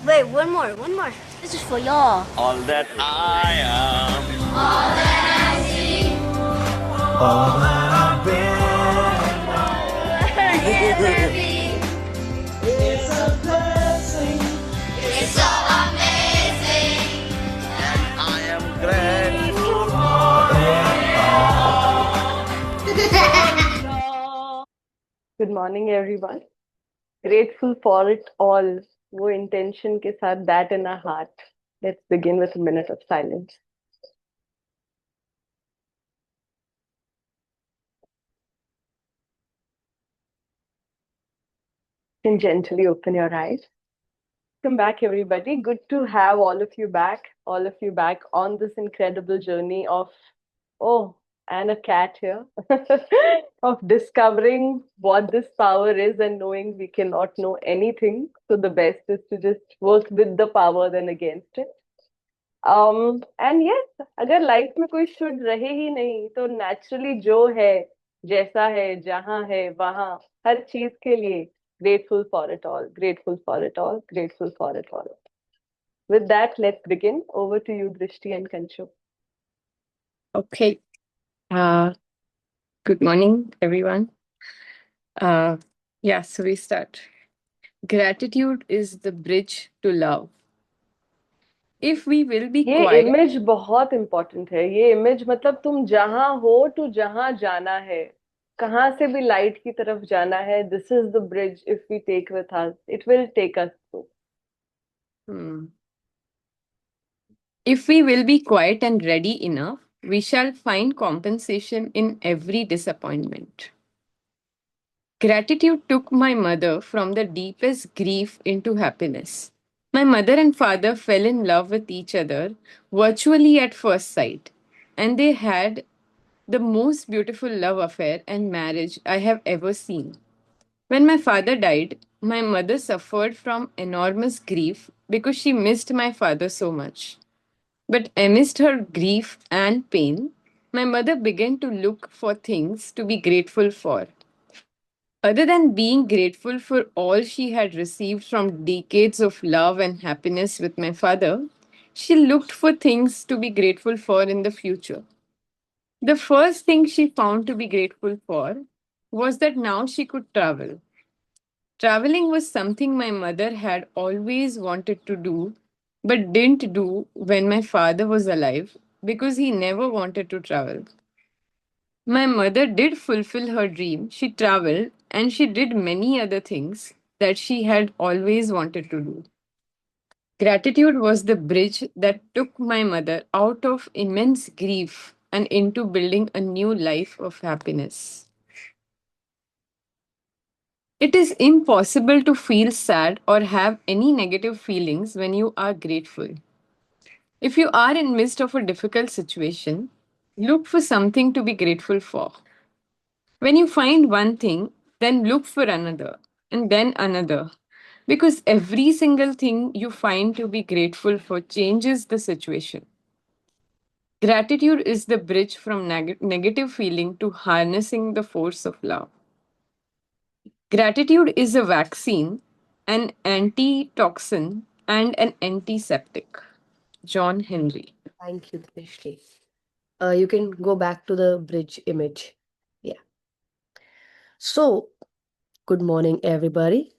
Wait, one more, one more. This is for y'all. All that I All that I've been. It's a blessing. It's so amazing. I am grateful good morning everyone. Grateful for it all. वो intention के साथ that in our heart. Let's begin with a minute of silence. And gently open your eyes. Welcome back, everybody. Good to have all of you back on this incredible journey of, oh, and a cat here, of discovering what this power is and knowing we cannot know anything. So the best is to just work with the power than against it. And yes, अगर life में कोई should रहे ही नहीं तो naturally जो है, जैसा है, जहां है, वहां, हर चीज के लिए grateful for it all, grateful for it all, grateful for it all. With that let's begin. Over to you, Drishti and Kanshu. Okay. Good morning, everyone. Yeah, so we start. Gratitude is the bridge to love. If we will be ये quiet, image बहुत important है. ये image मतलब तुम जहां हो to जहां जाना है, कहाँ से भी लाइट की तरफ जाना है. This is the bridge. If we take with us, it will take us through. if we will be quiet and ready enough, we shall find compensation in every disappointment. Gratitude took my mother from the deepest grief into happiness. My mother and father fell in love with each other virtually at first sight, and they had the most beautiful love affair and marriage I have ever seen. When my father died, my mother suffered from enormous grief because she missed my father so much. But amidst her grief and pain, my mother began to look for things to be grateful for. Other than being grateful for all she had received from decades of love and happiness with my father, she looked for things to be grateful for in the future. The first thing she found to be grateful for was that now she could travel. Traveling was something my mother had always wanted to do, but didn't do when my father was alive because he never wanted to travel. My mother did fulfill her dream. She traveled and she did many other things that she had always wanted to do. Gratitude was the bridge that took my mother out of immense grief and into building a new life of happiness. It is impossible to feel sad or have any negative feelings when you are grateful. If you are in midst of a difficult situation, look for something to be grateful for. When you find one thing, then look for another and then another. Because every single thing you find to be grateful for changes the situation. Gratitude is the bridge from negative feeling to harnessing the force of love. Gratitude is a vaccine, an antitoxin, and an antiseptic. John Henry. Thank you, Drishti. You can go back to the bridge image. Yeah. So, good morning, everybody.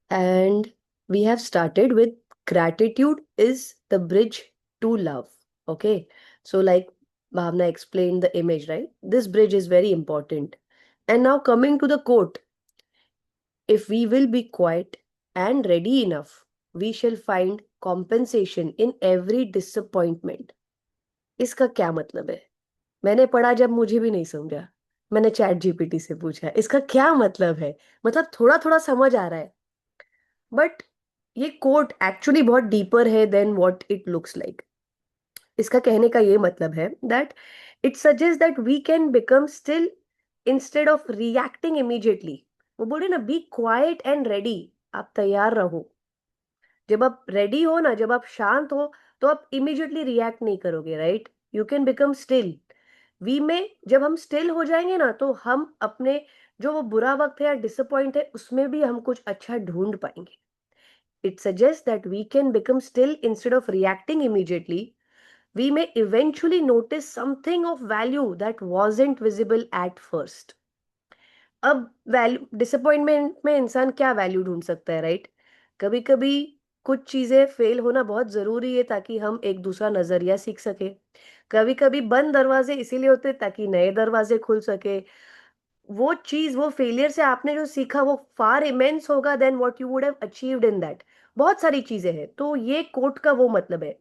And we have started with gratitude is the bridge to love. Okay. So, like Bhavna explained the image, right? This bridge is very important. And now, coming to the quote, if we will be quiet and ready enough, we shall find compensation in every disappointment. इसका क्या मतलब है? मैंने पढ़ा जब मुझे भी नहीं समझा. मैंने चैट जीपीटी से पूछा इसका क्या मतलब है. मतलब थोड़ा थोड़ा समझ आ रहा है, बट ये कोट एक्चुअली बहुत डीपर है than what it looks like. इसका कहने का ये मतलब है that it suggest that we can become still instead of reacting immediately. वो बोले ना, बी क्वाइट एंड रेडी. आप तैयार रहो. जब आप रेडी हो ना, जब आप शांत हो, तो आप इमीडिएटली रिएक्ट नहीं करोगे, right? You can become still. We में जब हम स्टिल हो जाएंगे ना, तो हम अपने जो वो बुरा वक्त है या डिसअपॉइंट है, उसमें भी हम कुछ अच्छा ढूंढ पाएंगे. it suggests that we can become still instead of reacting immediately. We may eventually notice something of value that wasn't visible at first. अब वैल्यू डिसअपॉइंटमेंट में इंसान क्या वैल्यू ढूंढ सकता है, राइट? कभी कभी कुछ चीजें फेल होना बहुत जरूरी है ताकि हम एक दूसरा नजरिया सीख सके. कभी कभी बंद दरवाजे इसीलिए होते हैं ताकि नए दरवाजे खुल सके. वो चीज, वो फेलियर से आपने जो सीखा वो फार इमेंस होगा than what you would have achieved in that. बहुत सारी चीजें हैं. तो ये कोट का वो मतलब है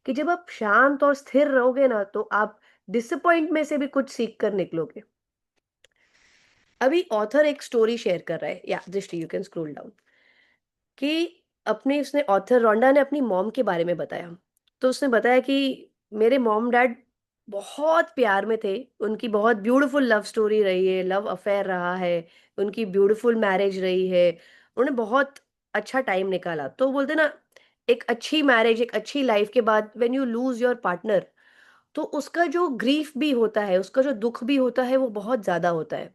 कि जब आप शांत और स्थिर रहोगे ना तो आप डिसअपॉइंट में से भी कुछ सीख कर निकलोगे. अभी ऑथर एक स्टोरी शेयर कर रहा है, या दृष्टि यू कैन स्क्रॉल डाउन, कि अपने उसने ऑथर रोंडा ने अपनी मॉम के बारे में बताया. तो उसने बताया कि मेरे मॉम डैड बहुत प्यार में थे. उनकी बहुत ब्यूटीफुल लव स्टोरी रही है, लव अफेयर रहा है, उनकी ब्यूटीफुल मैरिज रही है, उन्होंने बहुत अच्छा टाइम निकाला. तो बोलते ना, एक अच्छी मैरिज, एक अच्छी लाइफ के बाद when you lose your partner, तो उसका जो ग्रीफ भी होता है, उसका जो दुख भी होता है, वो बहुत ज्यादा होता है.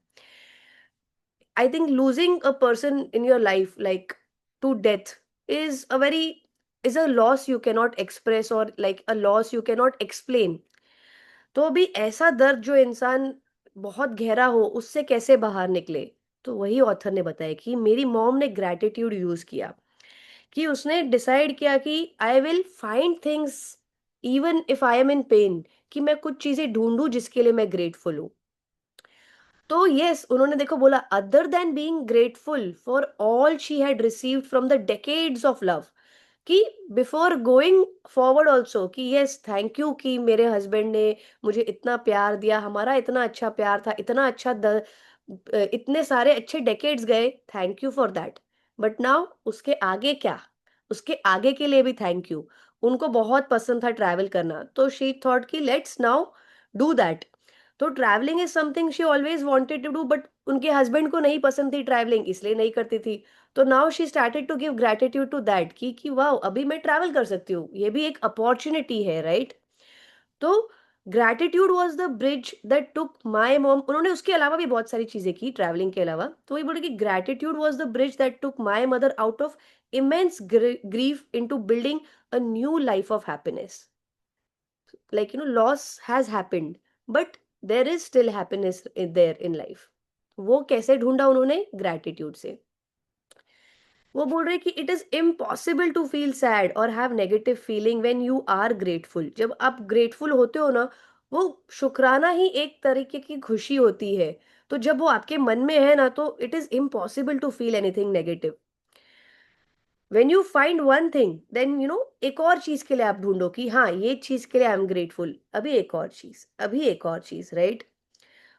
I think losing a person in your life, like to death, is a very is a loss you cannot express, or like a loss you cannot explain. तो अभी ऐसा दर्द जो इंसान बहुत गहरा हो, उससे कैसे बाहर निकले. तो वही ऑथर ने बताया कि मेरी मॉम ने ग्रैटिट्यूड यूज किया, कि उसने डिसाइड किया कि I will find things even if I M in pen, कि मैं कुछ चीजें ढूंढूं जिसके लिए मैं ग्रेटफुल हूँ. तो यस, उन्होंने देखो बोला, other than being grateful for all she had received from the decades of love, कि बिफोर गोइंग फॉरवर्ड ऑल्सो, कि यस थैंक यू कि मेरे हस्बैंड ने मुझे इतना प्यार दिया, हमारा इतना अच्छा प्यार था, इतना अच्छा इतने सारे अच्छे डेकेड्स गए, thank you for that. But now उसके आगे क्या, उसके आगे के लिए भी थैंक यू. उनको बहुत पसंद था ट्रैवल करना, तो शी थॉट कि लेट्स नाउ डू दैट. तो travelling is something she always wanted to do, but उनके हस्बैंड को नहीं पसंद थी ट्रैवलिंग, इसलिए नहीं करती थी. तो now she started to give gratitude to that, कि वाओ, अभी मैं ट्रैवल कर सकती हूँ, ये भी एक अपॉर्चुनिटी है, राइट? तो gratitude was the bridge that took my mom. उन्होंने उसके अलावा भी बहुत सारी चीजें की ट्रैवलिंग के अलावा. तो वही बोले कि gratitude was the bridge that took my mother out of immense grief into building a new life of happiness. Like, loss has happened, but there is still happiness there in life. वो कैसे ढूंढा उन्होंने? Gratitude से. वो बोल रहे कि it is impossible to feel sad और have negative feeling when you are grateful. जब आप ग्रेटफुल होते हो ना, वो शुक्राना ही एक तरीके की खुशी होती है. तो जब वो आपके मन में है ना, तो it is impossible to feel anything negative. When you find one thing, then एक और चीज के लिए आप ढूंढो कि हाँ, ये चीज के लिए आई एम ग्रेटफुल, अभी एक और चीज, अभी एक और चीज, राइट?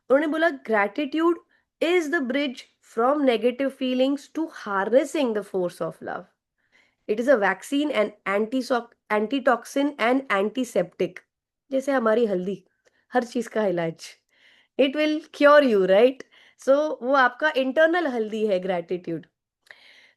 उन्होंने बोला gratitude is the bridge from negative feelings to harnessing the force of love. It is a vaccine and antitoxin and antiseptic. जैसे हमारी हल्दी, हर चीज का इलाज. It will cure you, right? So वो आपका इंटरनल हल्दी है, gratitude.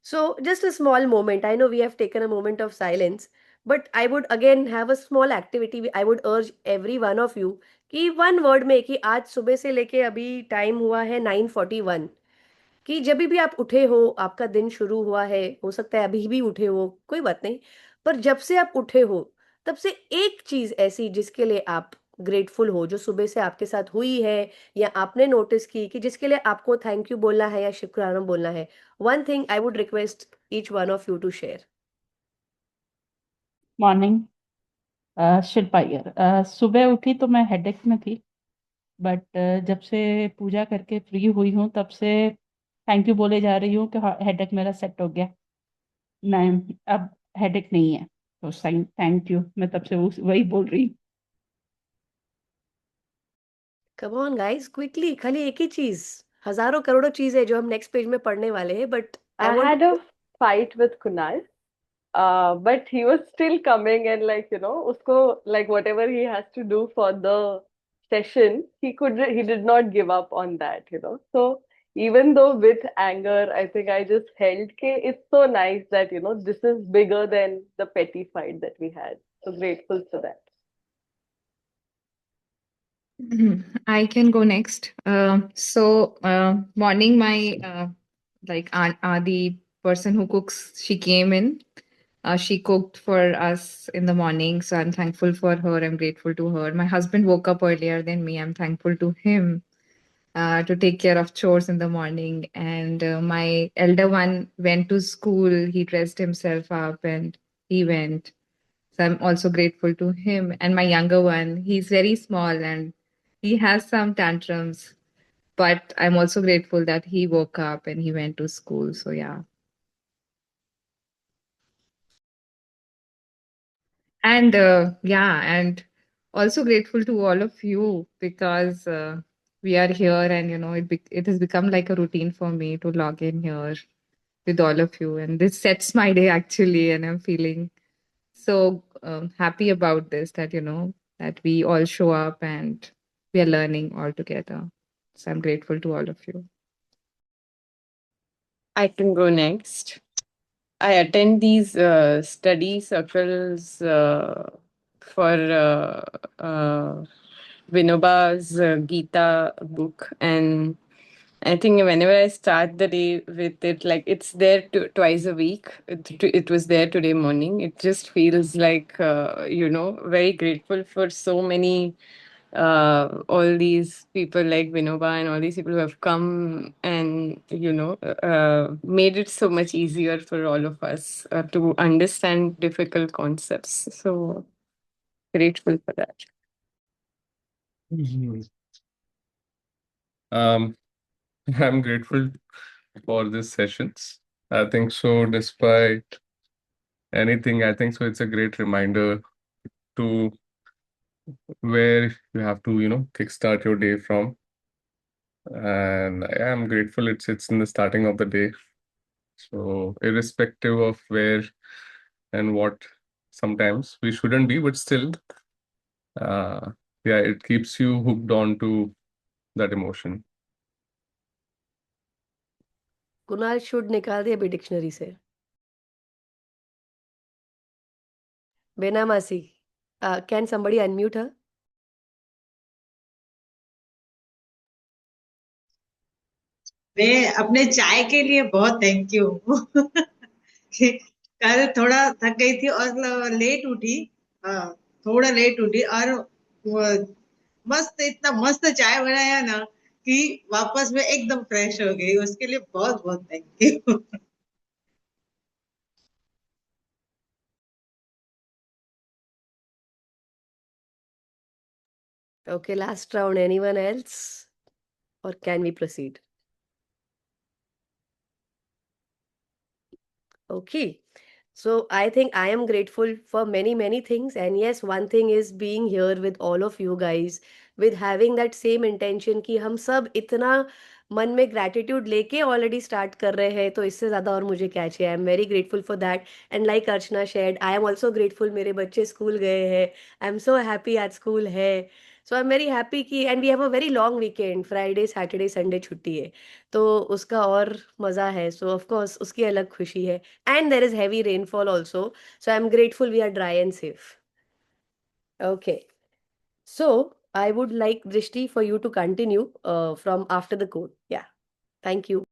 So, just a small moment. I know we have taken a moment of silence, but I would again have a small activity. I would urge every one of you कि one word में, कि आज सुबह से लेके अभी time हुआ है 9:41, कि जब भी आप उठे हो, आपका दिन शुरू हुआ है, हो सकता है अभी भी उठे हो, कोई बात नहीं, पर जब से आप उठे हो तब से एक चीज ऐसी जिसके लिए आप ग्रेटफुल हो, जो सुबह से आपके साथ हुई है या आपने नोटिस की, कि जिसके लिए आपको थैंक यू बोलना है या शुक्राना बोलना है. One thing I would request each one of you to share. Morning. Shilpa यार, सुबह उठी तो मैं हेडेक में थी, बट जब से पूजा करके फ्री हुई हूँ तब से थैंक यू बोले जा रही हूँ कि हेडेक मेरा सेट हो गया. नहीं, अब हेडेक नहीं है, तो थैंक यू, मैं तब से वही बोल रही हूँ. कम ऑन गाइस, क्विकली, खाली एक ही चीज. हजारों करोड़ों चीज है जो हम नेक्स्ट पेज में पढ़ने वाले हैं, but I I want. had a fight with Kunal, but he was still coming, and usko, like whatever he has to do for the session, he did not give up on that. So even though with anger, I think I just held ke it's so nice that this is bigger than the petty fight that we had. So grateful for that. I can go next. Morning, my like aunt, the person who cooks, she came in She cooked for us in the morning, so I'm thankful for her. I'm grateful to her. My husband woke up earlier than me. I'm thankful to him to take care of chores in the morning. And my elder one went to school. He dressed himself up and he went. So I'm also grateful to him. And my younger one, he's very small and he has some tantrums, but I'm also grateful that he woke up and he went to school. So yeah. And yeah, and also grateful to all of you because we are here and it has become like a routine for me to log in here with all of you, and this sets my day actually, and I'm feeling so happy about this that that we all show up and we are learning all together. So I'm grateful to all of you. I can go next. I attend these study circles for Vinoba's Gita book, and I think whenever I start the day with it, like it's there twice a week. It was there today morning. It just feels like, very grateful for so many, all these people like Vinoba and all these people who have come and, made it so much easier for all of us to understand difficult concepts. So grateful for that. Mhm. Um, I'm grateful for these sessions. I think so, despite anything, I think so it's a great reminder to where you have to, kickstart your day from. And I am grateful it's in the starting of the day. So irrespective of where and what sometimes we shouldn't be, but still, uh, yeah, it keeps you hooked on to that emotion. Kunal should निकाल दिया अभी dictionary से. Bena Masi, can somebody unmute her? मैं अपने चाय के लिए बहुत थैंक यू कल थोड़ा थक गई थी और लेट उठी. हाँ, थोड़ा लेट उठी और मस्त इतना मस्त चाय बनाया ना कि वापस में एकदम फ्रेश हो गई. उसके लिए बहुत बहुत thank you. Okay, last round. Anyone else? Or can we proceed? Okay. So I think I am grateful for many, many things. And yes, one thing is being here with all of you guys, with having that same intention कि हम सब इतना मन में gratitude लेके already start कर रहे हैं, तो इससे ज़्यादा और मुझे क्या चाहिए. I am very grateful for that. And like Archana shared, I am also grateful मेरे बच्चे स्कूल गए हैं. I am so happy at school है. So I'm very happy कि and we have a very long weekend. Friday, Saturday, Sunday छुट्टी है. तो उसका और मज़ा है. So of course उसकी अलग खुशी है. And there is heavy rainfall also. So I'm grateful we are dry and safe. Okay. So I would like Drishti for you to continue from after the code. Yeah. Thank you.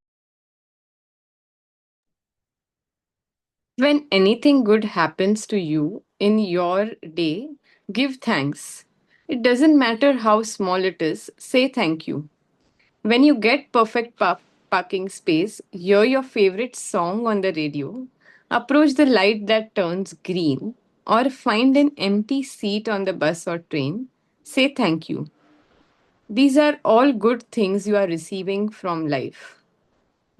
When anything good happens to you in your day, give thanks. It doesn't matter how small it is, say thank you. When you get perfect parking space, hear your favorite song on the radio, approach the light that turns green, or find an empty seat on the bus or train, say thank you. These are all good things you are receiving from life.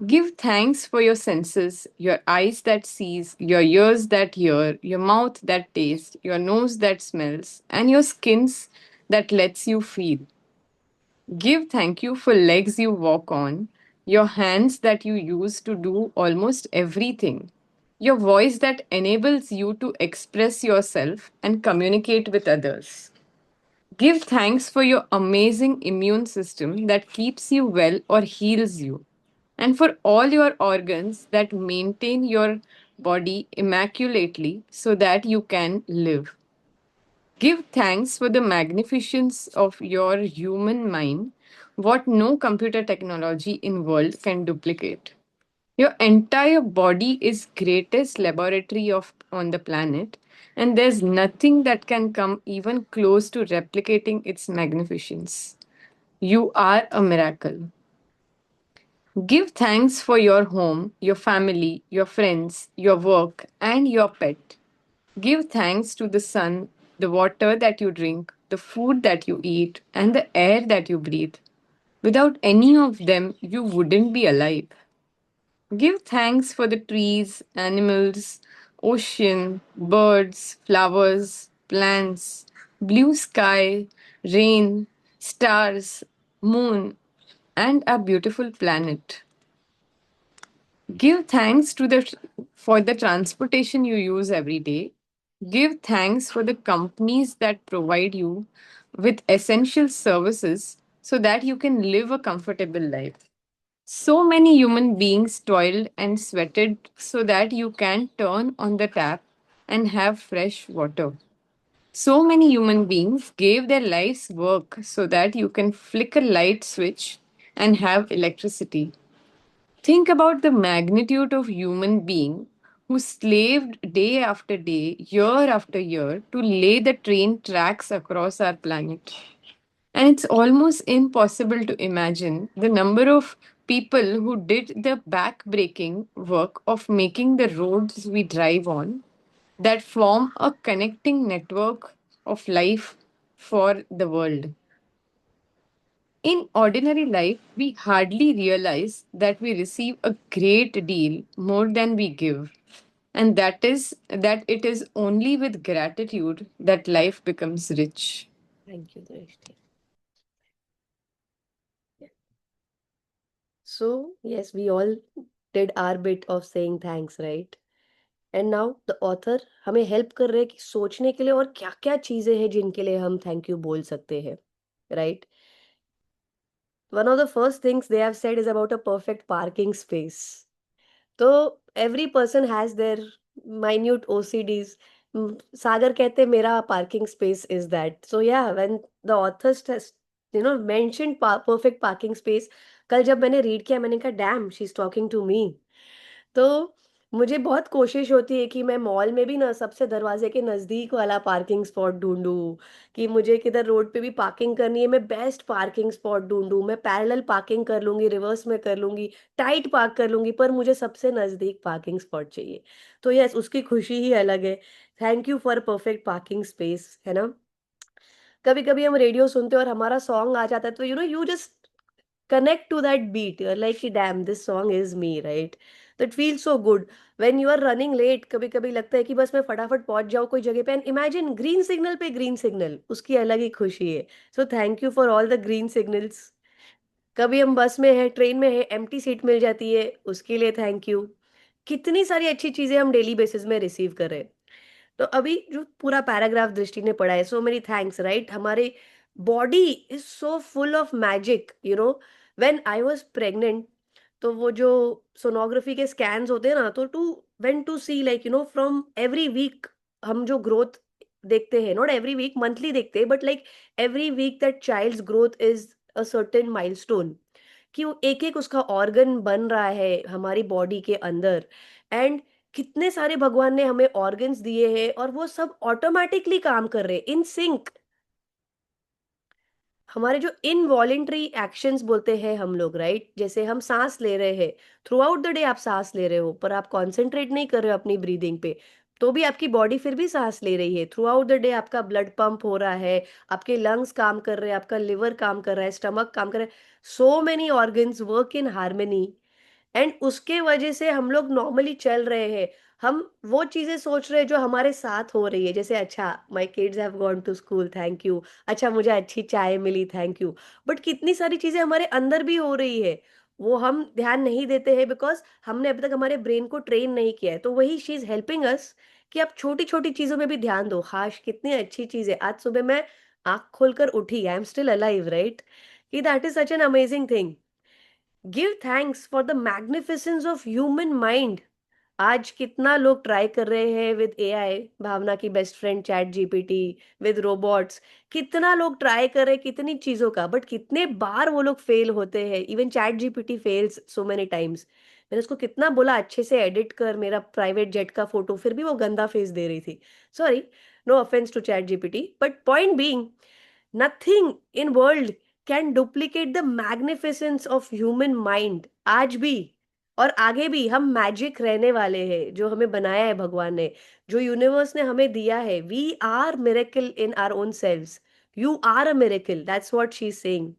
Give thanks for your senses, your eyes that sees, your ears that hear, your mouth that tastes, your nose that smells, and your skins that lets you feel. Give thank you for legs you walk on, your hands that you use to do almost everything, your voice that enables you to express yourself and communicate with others. Give thanks for your amazing immune system that keeps you well or heals you, and for all your organs that maintain your body immaculately so that you can live. Give thanks for the magnificence of your human mind, what no computer technology in world can duplicate. Your entire body is greatest laboratory of on the planet, and there's nothing that can come even close to replicating its magnificence. You are a miracle. Give thanks for your home, your family, your friends, your work, and your pet. Give thanks to the sun, the water that you drink, the food that you eat, and the air that you breathe. Without any of them, you wouldn't be alive. Give thanks for the trees, animals, ocean, birds, flowers, plants, blue sky, rain, stars, moon, and our beautiful planet. Give thanks to the for the transportation you use every day. Give thanks for the companies that provide you with essential services so that you can live a comfortable life. So many human beings toiled and sweated so that you can turn on the tap and have fresh water. So many human beings gave their life's work so that you can flick a light switch and have electricity. Think about the magnitude of human being who slaved day after day, year after year to lay the train tracks across our planet. And it's almost impossible to imagine the number of people who did the back-breaking work of making the roads we drive on that form a connecting network of life for the world. In ordinary life, we hardly realize that we receive a great deal more than we give. And that is that it is only with gratitude that life becomes rich. Thank you, Drishti. Yeah. So, yes, we all did our bit of saying thanks, right? And now the author हमें help कर रहे हैं कि सोचने के लिए और क्या क्या चीजें हैं जिनके लिए हम थैंक यू बोल सकते हैं, right? One of the first things they have said is about a perfect parking space. तो every person has their minute OCDs. Sagar कहते मेरा parking space is that. So yeah when the authors mentioned perfect parking space, कल जब मैंने read किया मैंने कहा damn she is talking to me. तो मुझे बहुत कोशिश होती है कि मैं मॉल में भी ना सबसे दरवाजे के नज़दीक वाला पार्किंग स्पॉट ढूंढूं, कि मुझे किधर रोड पे भी पार्किंग करनी है मैं बेस्ट पार्किंग स्पॉट ढूंढूं. मैं पैरेलल पार्किंग कर लूंगी, रिवर्स में कर लूंगी, टाइट पार्क कर लूंगी, पर मुझे सबसे नज़दीक पार्किंग स्पॉट चाहिए. तो यस, उसकी खुशी ही अलग है. Thank you for perfect parking space, है ना? कभी कभी हम रेडियो सुनते हैं और हमारा सॉन्ग आ जाता है तो you just connect to that beat. You're like, damn, this song is me, right? That feels so good. When you are running late, कभी कभी लगता है कि बस मैं फटाफट पहुंच जाऊं कोई जगह पे. एंड इमेजिन ग्रीन सिग्नल पे ग्रीन सिग्नल, उसकी अलग ही खुशी है. So thank you for all the green signals. कभी हम बस में है, ट्रेन में है, एम्प्टी सीट मिल जाती है, उसके लिए थैंक यू. कितनी सारी अच्छी चीजें हम डेली बेसिस में रिसीव कर रहे हैं. तो अभी जो पूरा पैराग्राफ दृष्टि ने पढ़ा है, सो मेनी थैंक्स, राइट? हमारे body is so full of magic, when I was pregnant. तो वो जो सोनोग्राफी के स्कैन्स होते हैं ना, तो to when to see like from every week हम जो ग्रोथ देखते हैं, नॉट एवरी वीक मंथली देखते हैं, but like every week that child's growth is a certain milestone, कि वो एक एक उसका ऑर्गन बन रहा है हमारी बॉडी के अंदर. एंड कितने सारे भगवान ने हमें ऑर्गन्स दिए हैं और वो सब ऑटोमेटिकली काम कर रहे हैं इन सिंक. हमारे जो इनवॉलेंट्री एक्शंस बोलते हैं हम लोग, राइट? जैसे हम सांस ले रहे हैं, थ्रू आउट द डे आप सांस ले रहे हो पर आप कॉन्सेंट्रेट नहीं कर रहे हो अपनी ब्रीदिंग पे, तो भी आपकी बॉडी फिर भी सांस ले रही है. थ्रू आउट द डे आपका ब्लड पंप हो रहा है, आपके लंग्स काम कर रहे हैं, आपका लिवर काम कर रहा है, स्टमक काम कर रहा है. So many organs work in harmony. And उसके वजह से हम लोग नॉर्मली चल रहे हैं. हम वो चीजें सोच रहे हैं जो हमारे साथ हो रही है, जैसे अच्छा my kids have gone to school, thank you. अच्छा मुझे अच्छी चाय मिली, थैंक यू. बट कितनी सारी चीजें हमारे अंदर भी हो रही है, वो हम ध्यान नहीं देते हैं बिकॉज हमने अभी तक हमारे ब्रेन को ट्रेन नहीं किया है. तो वही शी इज हेल्पिंग अस कि आप छोटी छोटी चीजों में भी ध्यान दो. हाश कितनी अच्छी चीज है, आज सुबह मैं आंख खोलकर उठी, I am still alive, right? कि that is such an amazing thing. Give thanks for the magnificence of human mind. आज कितना लोग ट्राई कर रहे हैं विद एआई, भावना की best friend chat GPT, with robots. कितना लोग ट्राई कर रहे हैं कितनी चीजों का, बट कितने बार वो लोग फेल होते हैं. Even chat GPT fails so many times, मैंने उसको कितना बोला अच्छे से एडिट कर मेरा प्राइवेट जेट का फोटो, फिर भी वो गंदा फेस दे रही थी. Sorry, no offence to ChatGPT, but point being, nothing in world can duplicate the magnificence of human mind. आज भी और आगे भी हम मैजिक रहने वाले हैं, जो हमें बनाया है भगवान ने, जो यूनिवर्स ने हमें दिया है. We are miracle in our own selves. You are a miracle, that's what she is saying.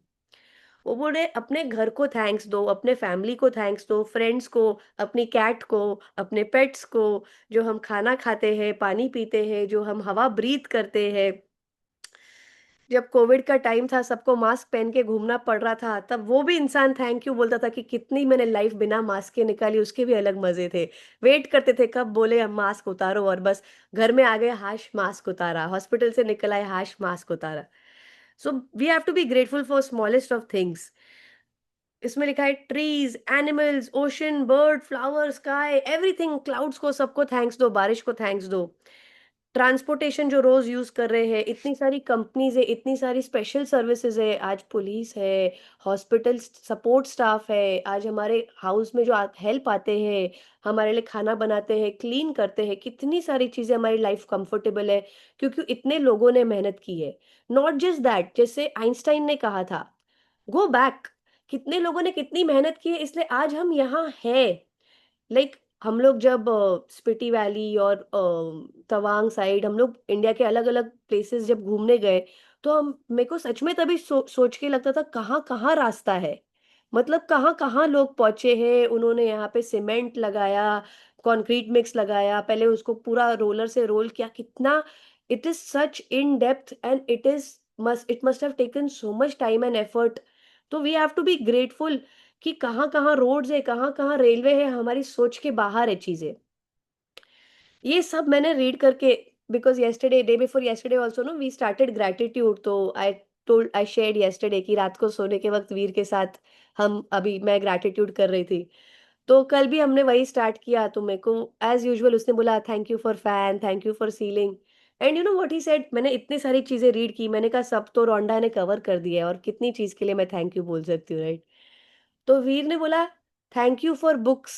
वो बोल रहे अपने घर को थैंक्स दो, अपने फैमिली को थैंक्स दो, फ्रेंड्स को, अपनी कैट को, अपने पेट्स को, जो हम खाना खाते हैं, पानी पीते हैं, जो हम हवा ब्रीथ करते हैं. जब कोविड का टाइम था, सबको मास्क पहन के घूमना पड़ रहा था, तब वो भी इंसान थैंक यू बोलता था कि कितनी मैंने लाइफ बिना मास्क के निकाली, उसके भी अलग मजे थे. वेट करते थे कब बोले हम मास्क उतारो, और बस घर में आ गए, हाश मास्क उतारा, हॉस्पिटल से निकल आए, हाश मास्क उतारा. So we have to be grateful for smallest of things. इसमें लिखा है trees, animals, ocean, bird, flower, sky, everything. Clouds को सबको थैंक्स दो, बारिश को थैंक्स दो. ट्रांसपोर्टेशन जो रोज यूज कर रहे हैं, इतनी सारी कंपनीज है, इतनी सारी स्पेशल सर्विसेज है, आज पुलिस है, हॉस्पिटल सपोर्ट स्टाफ है, आज हमारे हाउस में जो हेल्प आते हैं, हमारे लिए खाना बनाते हैं, क्लीन करते हैं, कितनी सारी चीजें, हमारी लाइफ कंफर्टेबल है क्योंकि इतने लोगों ने मेहनत की है. नॉट जस्ट दैट, जैसे आइंस्टाइन ने कहा था, गो बैक, कितने लोगों ने कितनी मेहनत की है, इसलिए आज हम यहाँ हैं. लाइक हम लोग जब स्पीति वैली और तवांग साइड, हम लोग इंडिया के अलग अलग प्लेसेस जब घूमने गए, तो हम, मेरे को सच में तभी सोच के लगता था कहाँ कहाँ रास्ता है. मतलब कहाँ कहाँ लोग पहुंचे हैं, उन्होंने यहाँ पे सीमेंट लगाया, कंक्रीट मिक्स लगाया, पहले उसको पूरा रोलर से रोल किया, कितना. It is such in depth and it must have taken so much time and effort. तो we have to be grateful कि कहाँ कहाँ रोड्स है, कहाँ कहाँ रेलवे है, हमारी सोच के बाहर है चीजें. ये सब मैंने रीड करके, because yesterday, day before yesterday also no, we started gratitude. तो आई शेयर्ड yesterday कि रात को सोने के वक्त वीर के साथ हम, अभी मैं ग्रेटिट्यूड कर रही थी, तो कल भी हमने वही स्टार्ट किया. तो मेरे को एज यूजुअल उसने बोला thank you for fan, thank you for ceiling. And you know what he said, मैंने इतनी सारी चीजें रीड की, मैंने कहा सब तो रोंडा ने कवर कर दिया है, और कितनी चीज के लिए मैं थैंक यू बोल सकती हूँ, राइट. तो वीर ने बोला thank you for books.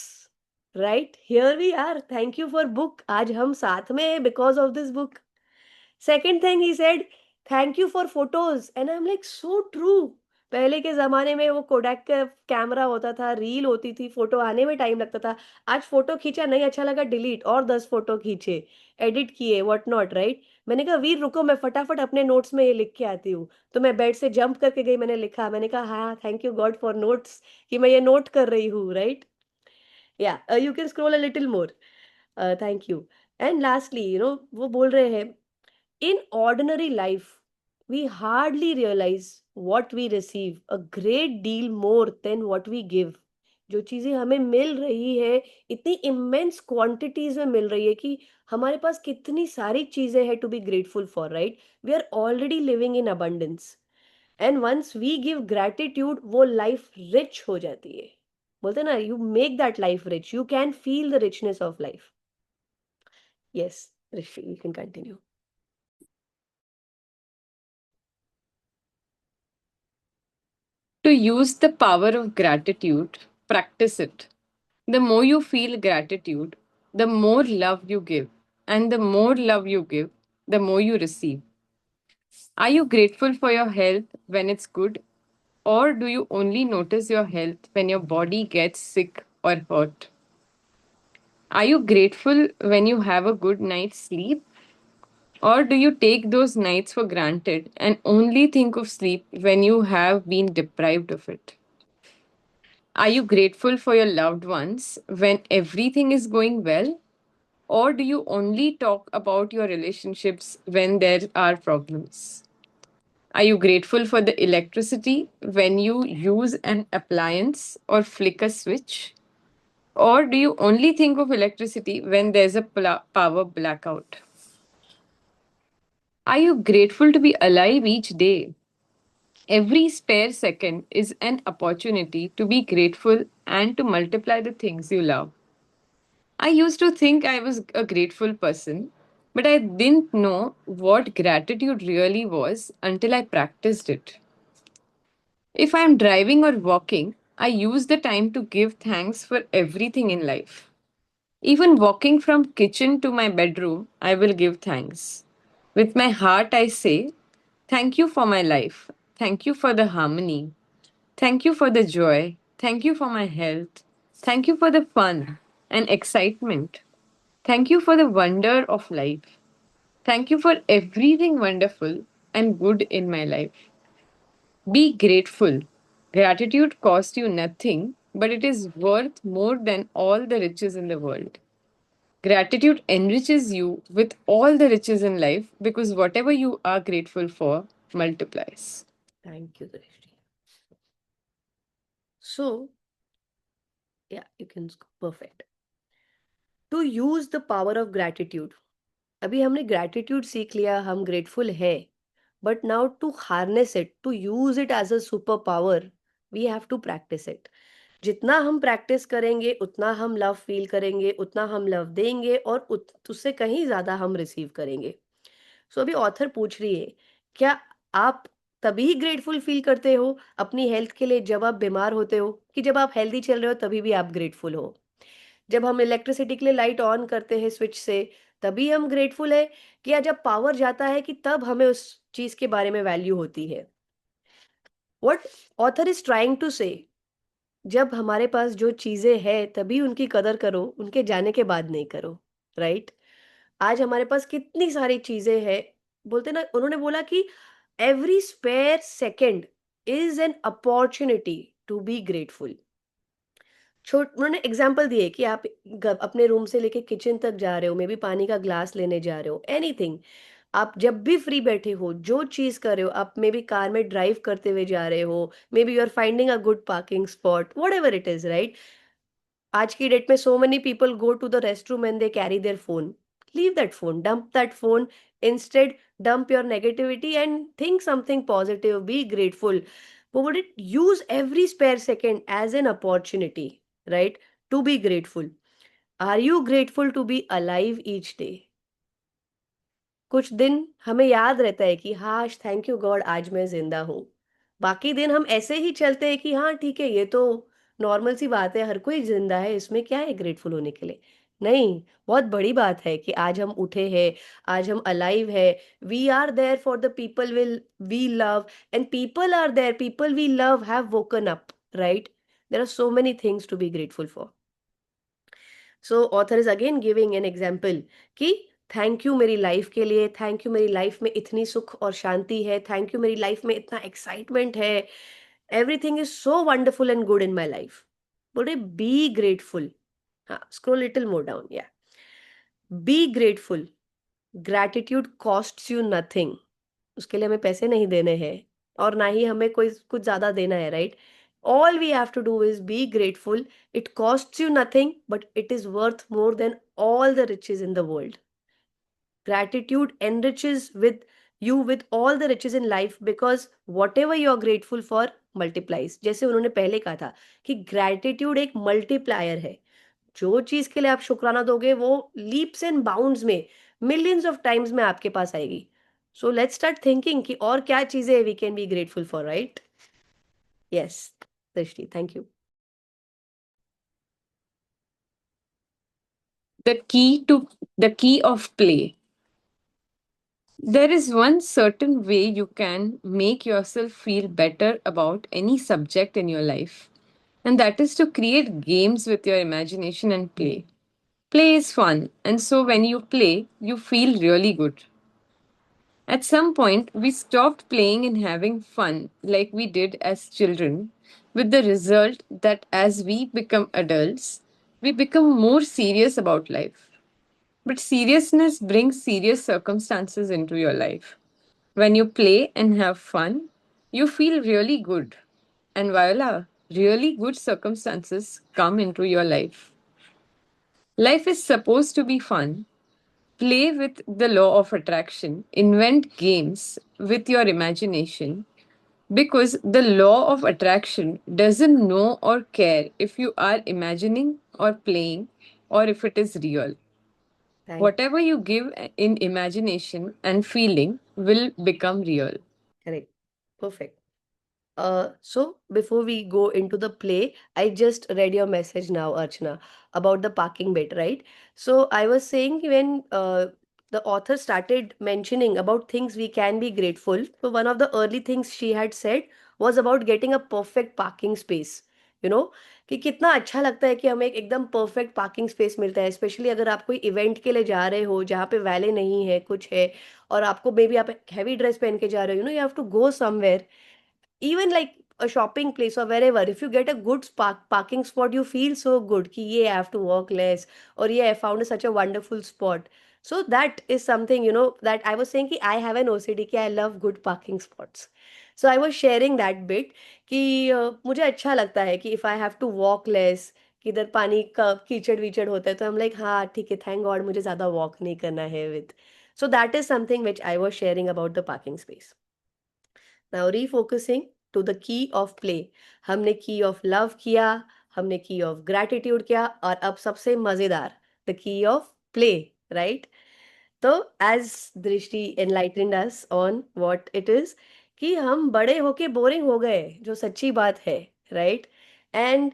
Right, here we are, thank you for book, आज हम साथ में हैं because of this book. Second thing he said, thank you for photos. And I am like so true. पहले के जमाने में वो कोडैक का कैमरा होता था, रील होती थी, फोटो आने में टाइम लगता था. आज फोटो खींचा, नहीं अच्छा लगा, डिलीट, और 10 फोटो खींचे, एडिट किए, व्हाट नॉट, राइट. मैंने कहा वीर रुको, मैं फटाफट अपने नोट्स में ये लिख के आती हूँ. तो मैं बेड से जंप करके गई, मैंने लिखा, मैंने कहा हाँ thank you God for notes, कि मैं ये नोट कर रही हूँ, राइट. या you can scroll a little more. Thank you. And lastly, वो बोल रहे हैं, in ordinary life, we hardly realize what we receive a great deal more than what we give. जो चीजें हमें मिल रही है, इतनी इमेंस क्वांटिटीज में मिल रही है कि हमारे पास कितनी सारी चीजें हैं to be grateful for, right. We are already living in abundance, and once we give gratitude, वो लाइफ रिच हो जाती है. बोलते हैं ना, you make that life rich, you can feel the richness of life. Yes Rishi, you can continue. To use the power of gratitude, practice it. The more you feel gratitude, the more love you give. And the more love you give, the more you receive. Are you grateful for your health when it's good? Or do you only notice your health when your body gets sick or hurt? Are you grateful when you have a good night's sleep? Or do you take those nights for granted and only think of sleep when you have been deprived of it? Are you grateful for your loved ones when everything is going well? Or do you only talk about your relationships when there are problems? Are you grateful for the electricity when you use an appliance or flick a switch? Or do you only think of electricity when there's a power blackout? Are you grateful to be alive each day? Every spare second is an opportunity to be grateful and to multiply the things you love. I used to think I was a grateful person, but I didn't know what gratitude really was until I practiced it. If I'm driving or walking, I use the time to give thanks for everything in life. Even walking from kitchen to my bedroom, I will give thanks. With my heart, I say, thank you for my life. Thank you for the harmony. Thank you for the joy. Thank you for my health. Thank you for the fun and excitement. Thank you for the wonder of life. Thank you for everything wonderful and good in my life. Be grateful. Gratitude costs you nothing, but it is worth more than all the riches in the world. Gratitude enriches you with all the riches in life because whatever you are grateful for multiplies. Thank you, Drishti. So, yeah, you can perfect. To use the power of gratitude. अभी हमने gratitude सीख लिया, हम grateful है. But now to harness it, to use it as a superpower, we have to practice it. जितना हम practice करेंगे उतना हम लव फील करेंगे, उतना हम लव देंगे और उससे कहीं ज़्यादा हम रिसीव करेंगे. सो अभी ऑथर पूछ रही है, क्या आप तभी ग्रेटफुल फील करते हो अपनी हेल्थ के लिए जब आप बीमार होते हो, कि जब आप हेल्दी चल रहे हो तभी भी आप ग्रेटफुल हो? जब हम इलेक्ट्रिसिटी के लिए लाइट ऑन करते हैं स्विच से तभी हम ग्रेटफुल है, कि या जब पावर जाता है कि तब हमें उस चीज के बारे में वैल्यू होती है? What author is trying to say, जब हमारे पास जो चीजें हैं तभी उनकी कदर करो, उनके जाने के बाद नहीं करो. राइट? आज हमारे पास कितनी सारी चीजें हैं. बोलते ना, उन्होंने बोला कि every spare second is an opportunity to be grateful. छोट उन्होंने एग्जाम्पल दिए कि आप अपने रूम से लेके किचन तक जा रहे हो, मे बी पानी का ग्लास लेने जा रहे हो, एनीथिंग. आप जब भी फ्री बैठे हो, जो चीज कर रहे हो, आप मे बी कार में ड्राइव करते हुए जा रहे हो, maybe you are finding a good parking spot, whatever it is. Right? आज की डेट में so many people go to the restroom and they carry their phone. Leave that phone, dump that phone. Instead, dump your negativity and think something positive. Be grateful. But would it use every spare second as an opportunity, right? To be grateful. Are you grateful to be alive each day? कुछ दिन हमें याद रहता है कि हाश, thank you God आज मैं जिंदा हूँ. बाकी दिन हम ऐसे ही चलते हैं कि हाँ ठीक है, ये तो नॉर्मल सी बात है, हर कोई जिंदा है, इसमें क्या है ग्रेटफुल होने के लिए? नहीं, बहुत बड़ी बात है कि आज हम उठे हैं, आज हम अलाइव है. We are there for the people will we love, and people are there, people we love have woken up. Right? There are so many things to be grateful for. So author is again giving an example कि thank you मेरी life के लिए, thank you मेरी life में इतनी सुख और शांति है, थैंक यू मेरी लाइफ में इतना एक्साइटमेंट है, everything is so wonderful and good in my life. बोल रहे बी ग्रेटफुल. हाँ, स्क्रोल लिटिल मोर डाउन. या, be grateful. Gratitude costs you nothing. उसके लिए हमें पैसे नहीं देने हैं और ना ही हमें कोई कुछ ज्यादा देना है. Right? All we have to do is be grateful. It costs you nothing but it is worth more than all the riches in the world. Gratitude enriches with you with all the riches in life because whatever you are grateful for multiplies. जैसे उन्होंने पहले कहा था कि gratitude एक multiplier है. जो चीज के लिए आप शुक्राना दोगे वो लीप्स एंड बाउंड्स में, मिलियंस ऑफ टाइम्स में आपके पास आएगी. सो लेट्स स्टार्ट थिंकिंग कि और क्या चीजें we can be grateful for. Right? Yes Drishti, thank you. The key of play. There is one certain way you can make yourself feel better about any subject in your life, and that is to create games with your imagination and play. Play is fun, and so when you play, you feel really good. At some point, we stopped playing and having fun like we did as children, with the result that as we become adults, we become more serious about life. But seriousness brings serious circumstances into your life. When you play and have fun, you feel really good. And voila, really good circumstances come into your life. Life is supposed to be fun. Play with the law of attraction. Invent games with your imagination because the law of attraction doesn't know or care if you are imagining or playing or if it is real. Thank Whatever you give in imagination and feeling will become real. Correct. Perfect. So before we go into the play, I just read your message now, Archana, about the parking bit, right? So I was saying when the author started mentioning about things we can be grateful. So one of the early things she had said was about getting a perfect parking space. You know, कि कितना अच्छा लगता है कि हमें एक एकदम perfect parking space मिलता है, स्पेशली अगर आप कोई इवेंट के लिए जा रहे हो जहाँ पे वैले नहीं है, कुछ है, और आपको मे बी आप हैवी ड्रेस पहन के जा रहे हो, you have to go somewhere, even like a shopping place or wherever, if you get a good parking spot, you feel so good ki yeah, I have to walk less, or yeah, I found such a wonderful spot. So that is something, that I was saying ki I have an OCD ki I love good parking spots. So I was sharing that bit कि मुझे अच्छा लगता है कि if I have to walk less, कि इधर पानी का कीचड़ वीचड़ होता है, तो हम लाइक हाँ ठीक है, थैंक गॉड मुझे ज़्यादा वॉक नहीं करना है with. So that is something which I was sharing about the parking space. Now refocusing to the key of play. हमने key of love किया, हमने key of gratitude किया, और अब सबसे मजेदार the key of play, right? तो as दृष्टि enlightened us on what it is, कि हम बड़े होके बोरिंग हो गए, जो सच्ची बात है, right? And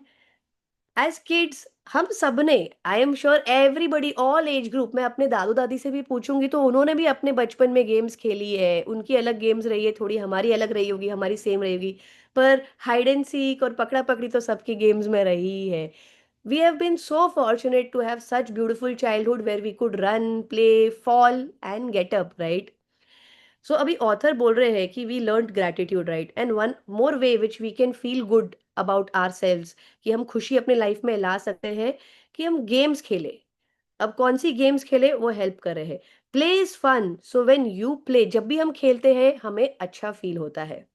एज किड्स हम सब ने, I am sure everybody all age group, मैं अपने दादू दादी से भी पूछूंगी तो उन्होंने भी अपने बचपन में गेम्स खेली है, उनकी अलग गेम्स रही है, थोड़ी हमारी अलग रही होगी, हमारी सेम रहेगी, पर हाइड एंड सीक और पकड़ा पकड़ी तो सबकी गेम्स में रही है. We have been so fortunate to have such beautiful childhood where we could run, play, fall and get up, right? सो अभी ऑथर बोल रहे हैं कि we learn gratitude, right, and one more way which we can feel good about ourselves, कि हम खुशी अपने life में ला सकते हैं, कि हम गेम्स खेले. अब कौन सी गेम्स खेले वो हेल्प कर रहे हैं. Play is fun, so when you play, जब भी हम खेलते हैं हमें अच्छा फील होता है.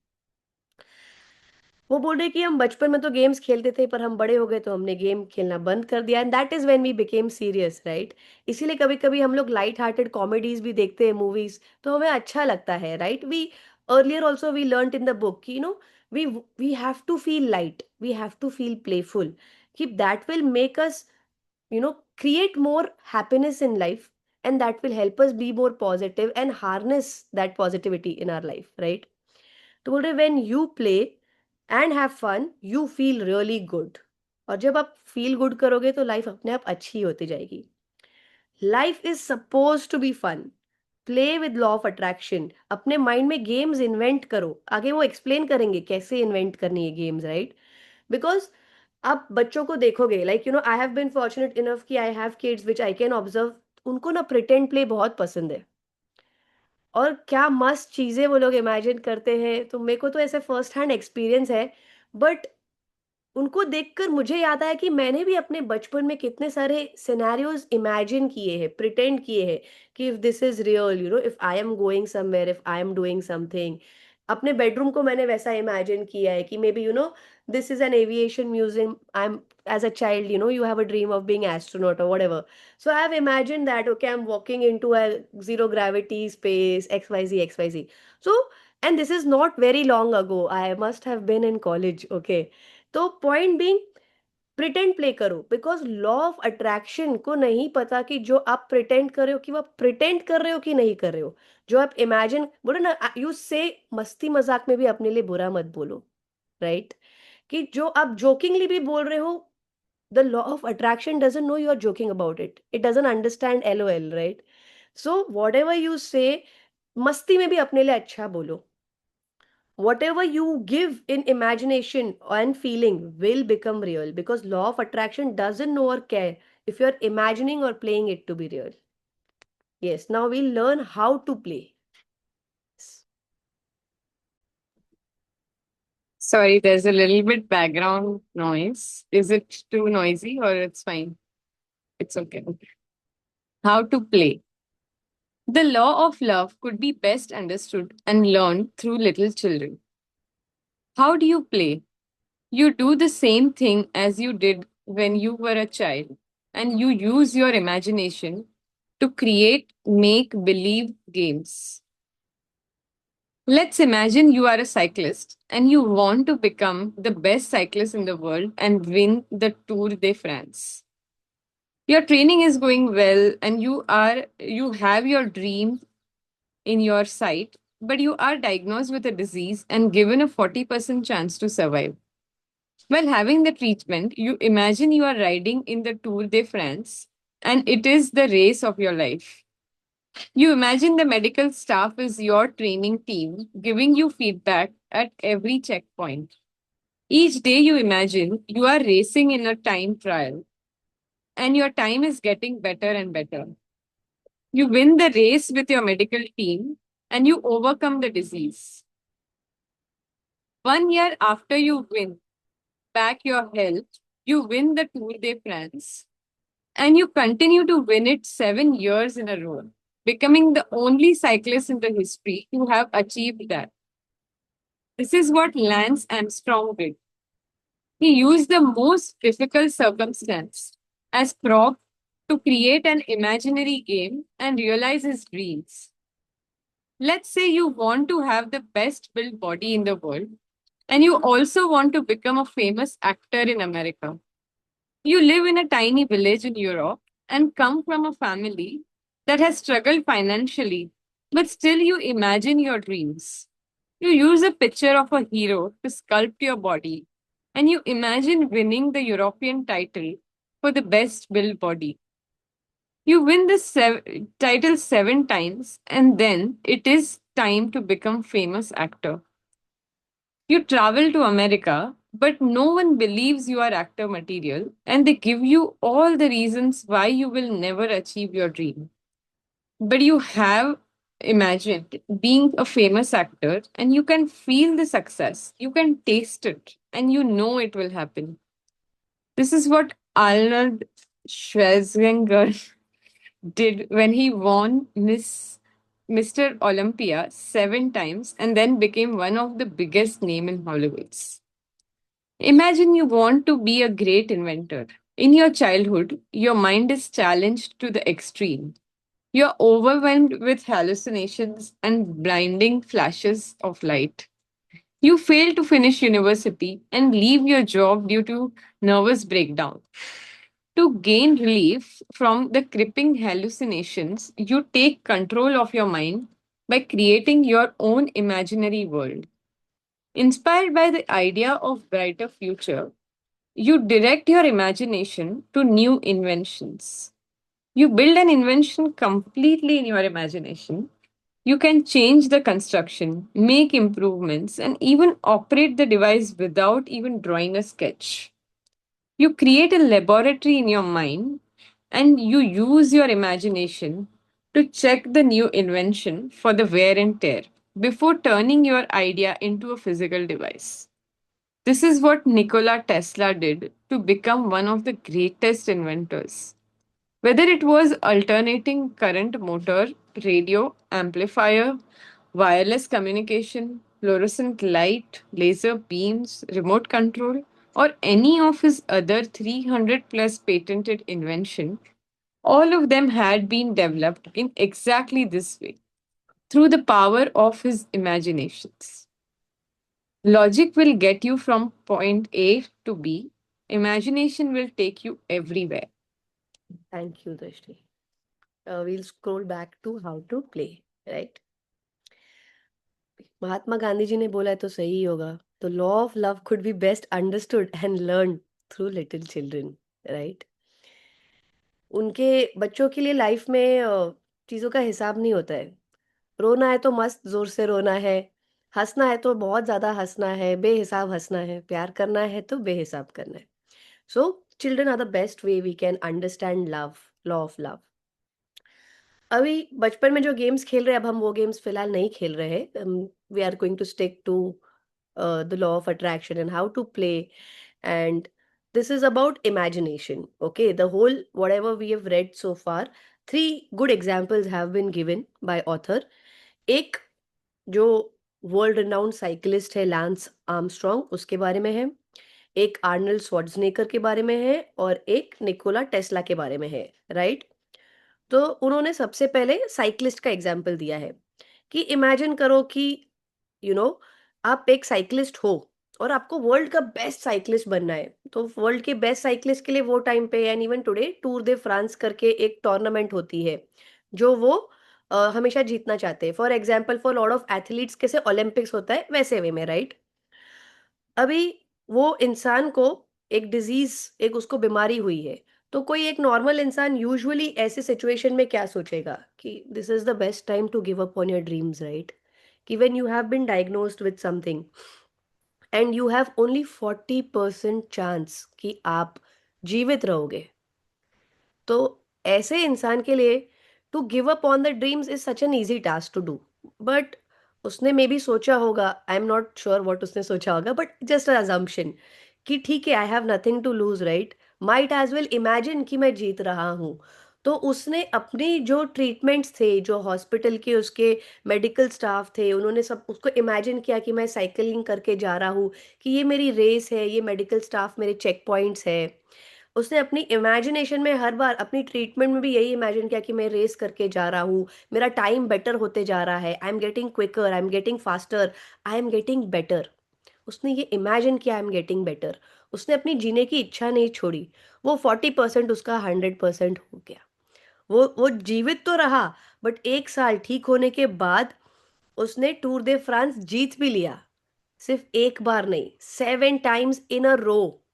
वो बोल रहे कि हम बचपन में तो गेम्स खेलते थे, पर हम बड़े हो गए तो हमने गेम खेलना बंद कर दिया, and that is when we became serious, right? इसीलिए कभी कभी हम लोग लाइट हार्टेड कॉमेडीज भी देखते हैं, मूवीज, तो हमें अच्छा लगता है, right? We earlier also we learn in the book कि we we have to feel light, we have to feel playful, कि that will make us create more happiness in life, and that will help us be more positive and harness that positivity in our life, right? तो बोल रहे when you play and have fun you feel really good, और जब आप feel good करोगे तो life अपने आप अच्छी होती जाएगी. Life is suppose to be fun. Play with law of attraction. अपने माइंड में गेम्स इन्वेंट करो, आगे वो एक्सप्लेन करेंगे कैसे इन्वेंट करनी है गेम्स, राइट? बिकॉज आप बच्चों को देखोगे, like I have been fortunate enough कि I have kids which I can observe, उनको ना प्रिटेंड प्ले बहुत पसंद है, और क्या मस्त चीजें वो लोग इमेजिन करते हैं. तो मेरे को तो ऐसे फर्स्ट हैंड एक्सपीरियंस है, बट उनको देखकर मुझे याद आया कि मैंने भी अपने बचपन में कितने सारे सिनेरियोज इमेजिन किए हैं, प्रिटेंड किए हैं, कि if this is real, if I am going somewhere, if I am doing something. अपने बेडरूम को मैंने वैसा इमेजिन किया है कि maybe this is an aviation museum. I am as a child, you have a dream of being astronaut or whatever. So I have imagined that, okay, I'm walking into a zero gravity space, XYZ, XYZ. So, and this is not very long ago. I must have been in college, okay. तो point being, pretend play करो, because law of attraction को नहीं पता कि जो आप pretend कर रहे हो कि वो प्रिटेंड कर रहे हो कि नहीं कर रहे हो. जो आप इमेजिन बोलो ना, यू से मस्ती मजाक में भी अपने लिए बुरा मत बोलो, राइट? कि जो आप जोकिंगली भी बोल रहे हो, the law of attraction doesn't know you are joking about it, it doesn't understand LOL, right? So whatever you say, मस्ती में भी अपने लिए अच्छा बोलो. Whatever you give in imagination and feeling will become real, because law of attraction doesn't know or care if you're imagining or playing it to be real. Yes, now we'll learn how to play. Sorry, there's a little bit background noise. Is it too noisy or it's fine? It's okay. How to play. The law of love could be best understood and learned through little children. How do you play? You do the same thing as you did when you were a child, and you use your imagination to create make believe games. Let's imagine you are a cyclist and you want to become the best cyclist in the world and win the Tour de France. Your training is going well and you have your dream in your sight, but you are diagnosed with a disease and given a 40% chance to survive. While having the treatment, you imagine you are riding in the Tour de France and it is the race of your life. You imagine the medical staff is your training team, giving you feedback at every checkpoint. Each day you imagine you are racing in a time trial and your time is getting better and better. You win the race with your medical team and you overcome the disease. 1 year after you win back your health, you win the Tour de France and you continue to win it 7 years in a row, becoming the only cyclist in the history to have achieved that. This is what Lance Armstrong did. He used the most difficult circumstance as prop to create an imaginary game and realize his dreams. Let's say you want to have the best built body in the world, and you also want to become a famous actor in America. You live in a tiny village in Europe and come from a family that has struggled financially, but still you imagine your dreams. You use a picture of a hero to sculpt your body, and you imagine winning the European title for the best built body. You win the title 7 times, and then it is time to become famous actor. You travel to America, but no one believes you are actor material, and they give you all the reasons why you will never achieve your dream. But you have imagined being a famous actor, and you can feel the success, you can taste it, and you know it will happen. This is what Arnold Schwarzenegger did when he won Mr. Olympia 7 times and then became one of the biggest name in Hollywood. Imagine you want to be a great inventor. In your childhood, your mind is challenged to the extreme. You're overwhelmed with hallucinations and blinding flashes of light. You fail to finish university and leave your job due to nervous breakdown. To gain relief from the crippling hallucinations, you take control of your mind by creating your own imaginary world. Inspired by the idea of brighter future, you direct your imagination to new inventions. You build an invention completely in your imagination. You can change the construction, make improvements, and even operate the device without even drawing a sketch. You create a laboratory in your mind and you use your imagination to check the new invention for the wear and tear before turning your idea into a physical device. This is what Nikola Tesla did to become one of the greatest inventors. Whether it was alternating current motor, radio, amplifier, wireless communication, fluorescent light, laser beams, remote control, or any of his other 300 plus patented invention, all of them had been developed in exactly this way, through the power of his imaginations. Logic will get you from point A to B. Imagination will take you everywhere. Thank you, Drishti. We'll scroll back to how to play, right? Mahatma Gandhi ji ने बोला है तो सही ही होगा. The law of love could be best understood and learned through little children, right? उनके बच्चों के लिए लाइफ में चीज़ों का हिसाब नहीं होता है. रोना है तो मस्त जोर से रोना है, हंसना है तो बहुत ज़्यादा हंसना है, बेहिसाब हंसना है, प्यार करना है तो बेहिसाब करना है. So children are the best way we can understand love, law of love. अभी बचपन में जो गेम्स खेल रहे हैं, अब हम वो गेम्स फिलहाल नहीं खेल रहे हैं. We are going to stick to the law of attraction and how to play, and this is about imagination. Okay, the whole whatever we have read so far, 3 good examples have been given by author. एक जो world renowned cyclist है lens Armstrong, उसके बारे में है. एक Arnold Schwarzenegger के बारे में है और एक निकोला टेस्ला के बारे में है, राइट? तो उन्होंने सबसे पहले साइक्लिस्ट का एग्जाम्पल दिया है कि इमेजिन करो कि आप एक साइक्लिस्ट हो और आपको वर्ल्ड का बेस्ट साइक्लिस्ट बनना है. तो वर्ल्ड के बेस्ट साइक्लिस्ट के लिए वो टाइम पे and even today tour de France करके एक टूर्नामेंट होती है जो वो हमेशा जीतना चाहते हैं। For example for lot of athletes कैसे ओलंपिक्स होता है वैसे वे में, राइट? अभी वो इंसान को एक डिजीज, एक उसको बीमारी हुई है, तो कोई एक नॉर्मल इंसान यूजुअली ऐसे सिचुएशन में क्या सोचेगा कि this is the best time to give up on your dreams, right? कि when you have been diagnosed with something and you have only 40% chance कि आप जीवित रहोगे, तो ऐसे इंसान के लिए to give up on the dreams is such an easy task to do. But उसने मे बी सोचा होगा, I am not sure what उसने सोचा होगा, बट जस्ट अजम्पशन कि ठीक है, I have nothing to lose, right? Might as well imagine कि मैं जीत रहा हूँ। तो उसने अपनी जो ट्रीटमेंट्स थे, जो हॉस्पिटल के उसके मेडिकल स्टाफ थे, उन्होंने सब उसको इमेजिन किया कि मैं साइकिलिंग करके जा रहा हूँ, कि ये मेरी रेस है, ये मेडिकल स्टाफ मेरे चेक पॉइंट्स है। उसने अपनी इमेजिनेशन में हर बार अपनी ट्रीटमेंट में भी यही इमेजिन किया कि मैं रेस करके जा रहा हूँ, मेरा टाइम बेटर होते जा रहा है, I am getting quicker, I am getting faster, I am getting better. उसने ये इमेजिन किया, आई एम गेटिंग बेटर। उसने अपनी जीने की इच्छा नहीं छोड़ी। वो 40% उसका 100% हो गया। वो जीवित तो रहा, बट 1 साल ठीक होने के बाद उसने टूर दे फ्रांस जीत भी लिया। सिर्फ एक बार नहीं, 7 टाइम्स इन अ रो।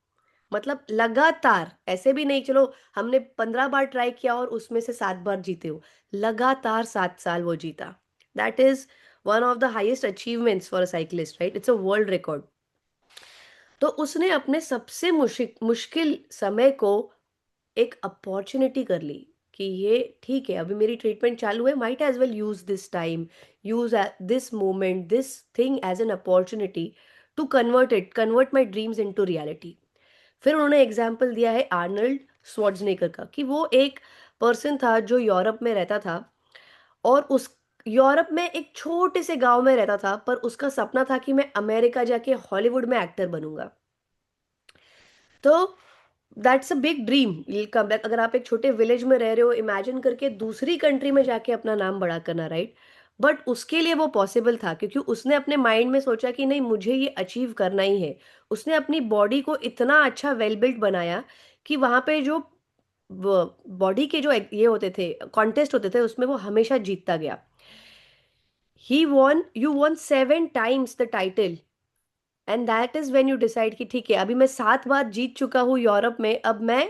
मतलब लगातार, ऐसे भी नहीं चलो हमने 15 बार ट्राई किया और उसमें से 7 बार जीते हो, लगातार 7 साल वो जीता। That is one of the highest achievements for a cyclist, right? It's a world record. तो उसने अपने सबसे मुश्किल समय को एक अपॉर्चुनिटी कर ली कि ये ठीक है, अभी मेरी ट्रीटमेंट चालू है, might as well use this time, use this moment, this thing as an opportunity to convert my dreams into reality. फिर उन्होंने एग्जाम्पल दिया है आर्नल्ड श्वार्ज़नेगर का, कि वो एक पर्सन था जो यूरोप में रहता था, और उस यूरोप में एक छोटे से गांव में रहता था, पर उसका सपना था कि मैं अमेरिका जाके हॉलीवुड में एक्टर बनूंगा। तो दैट्स अ बिग ड्रीम। अगर आप एक छोटे विलेज में रह रहे हो, इमेजिन करके दूसरी कंट्री में जाके अपना नाम बड़ा करना, राइट? बट उसके लिए वो पॉसिबल था क्योंकि उसने अपने माइंड में सोचा कि नहीं, मुझे ये अचीव करना ही है। उसने अपनी बॉडी को इतना अच्छा वेल बिल्ट बनाया कि वहां पे जो बॉडी के जो ये होते थे, कॉन्टेस्ट होते थे, उसमें वो हमेशा जीतता गया। He won you won 7 times the title, and that is when you decide कि ठीक है, अभी मैं 7 बार जीत चुका हूँ यूरोप में, अब मैं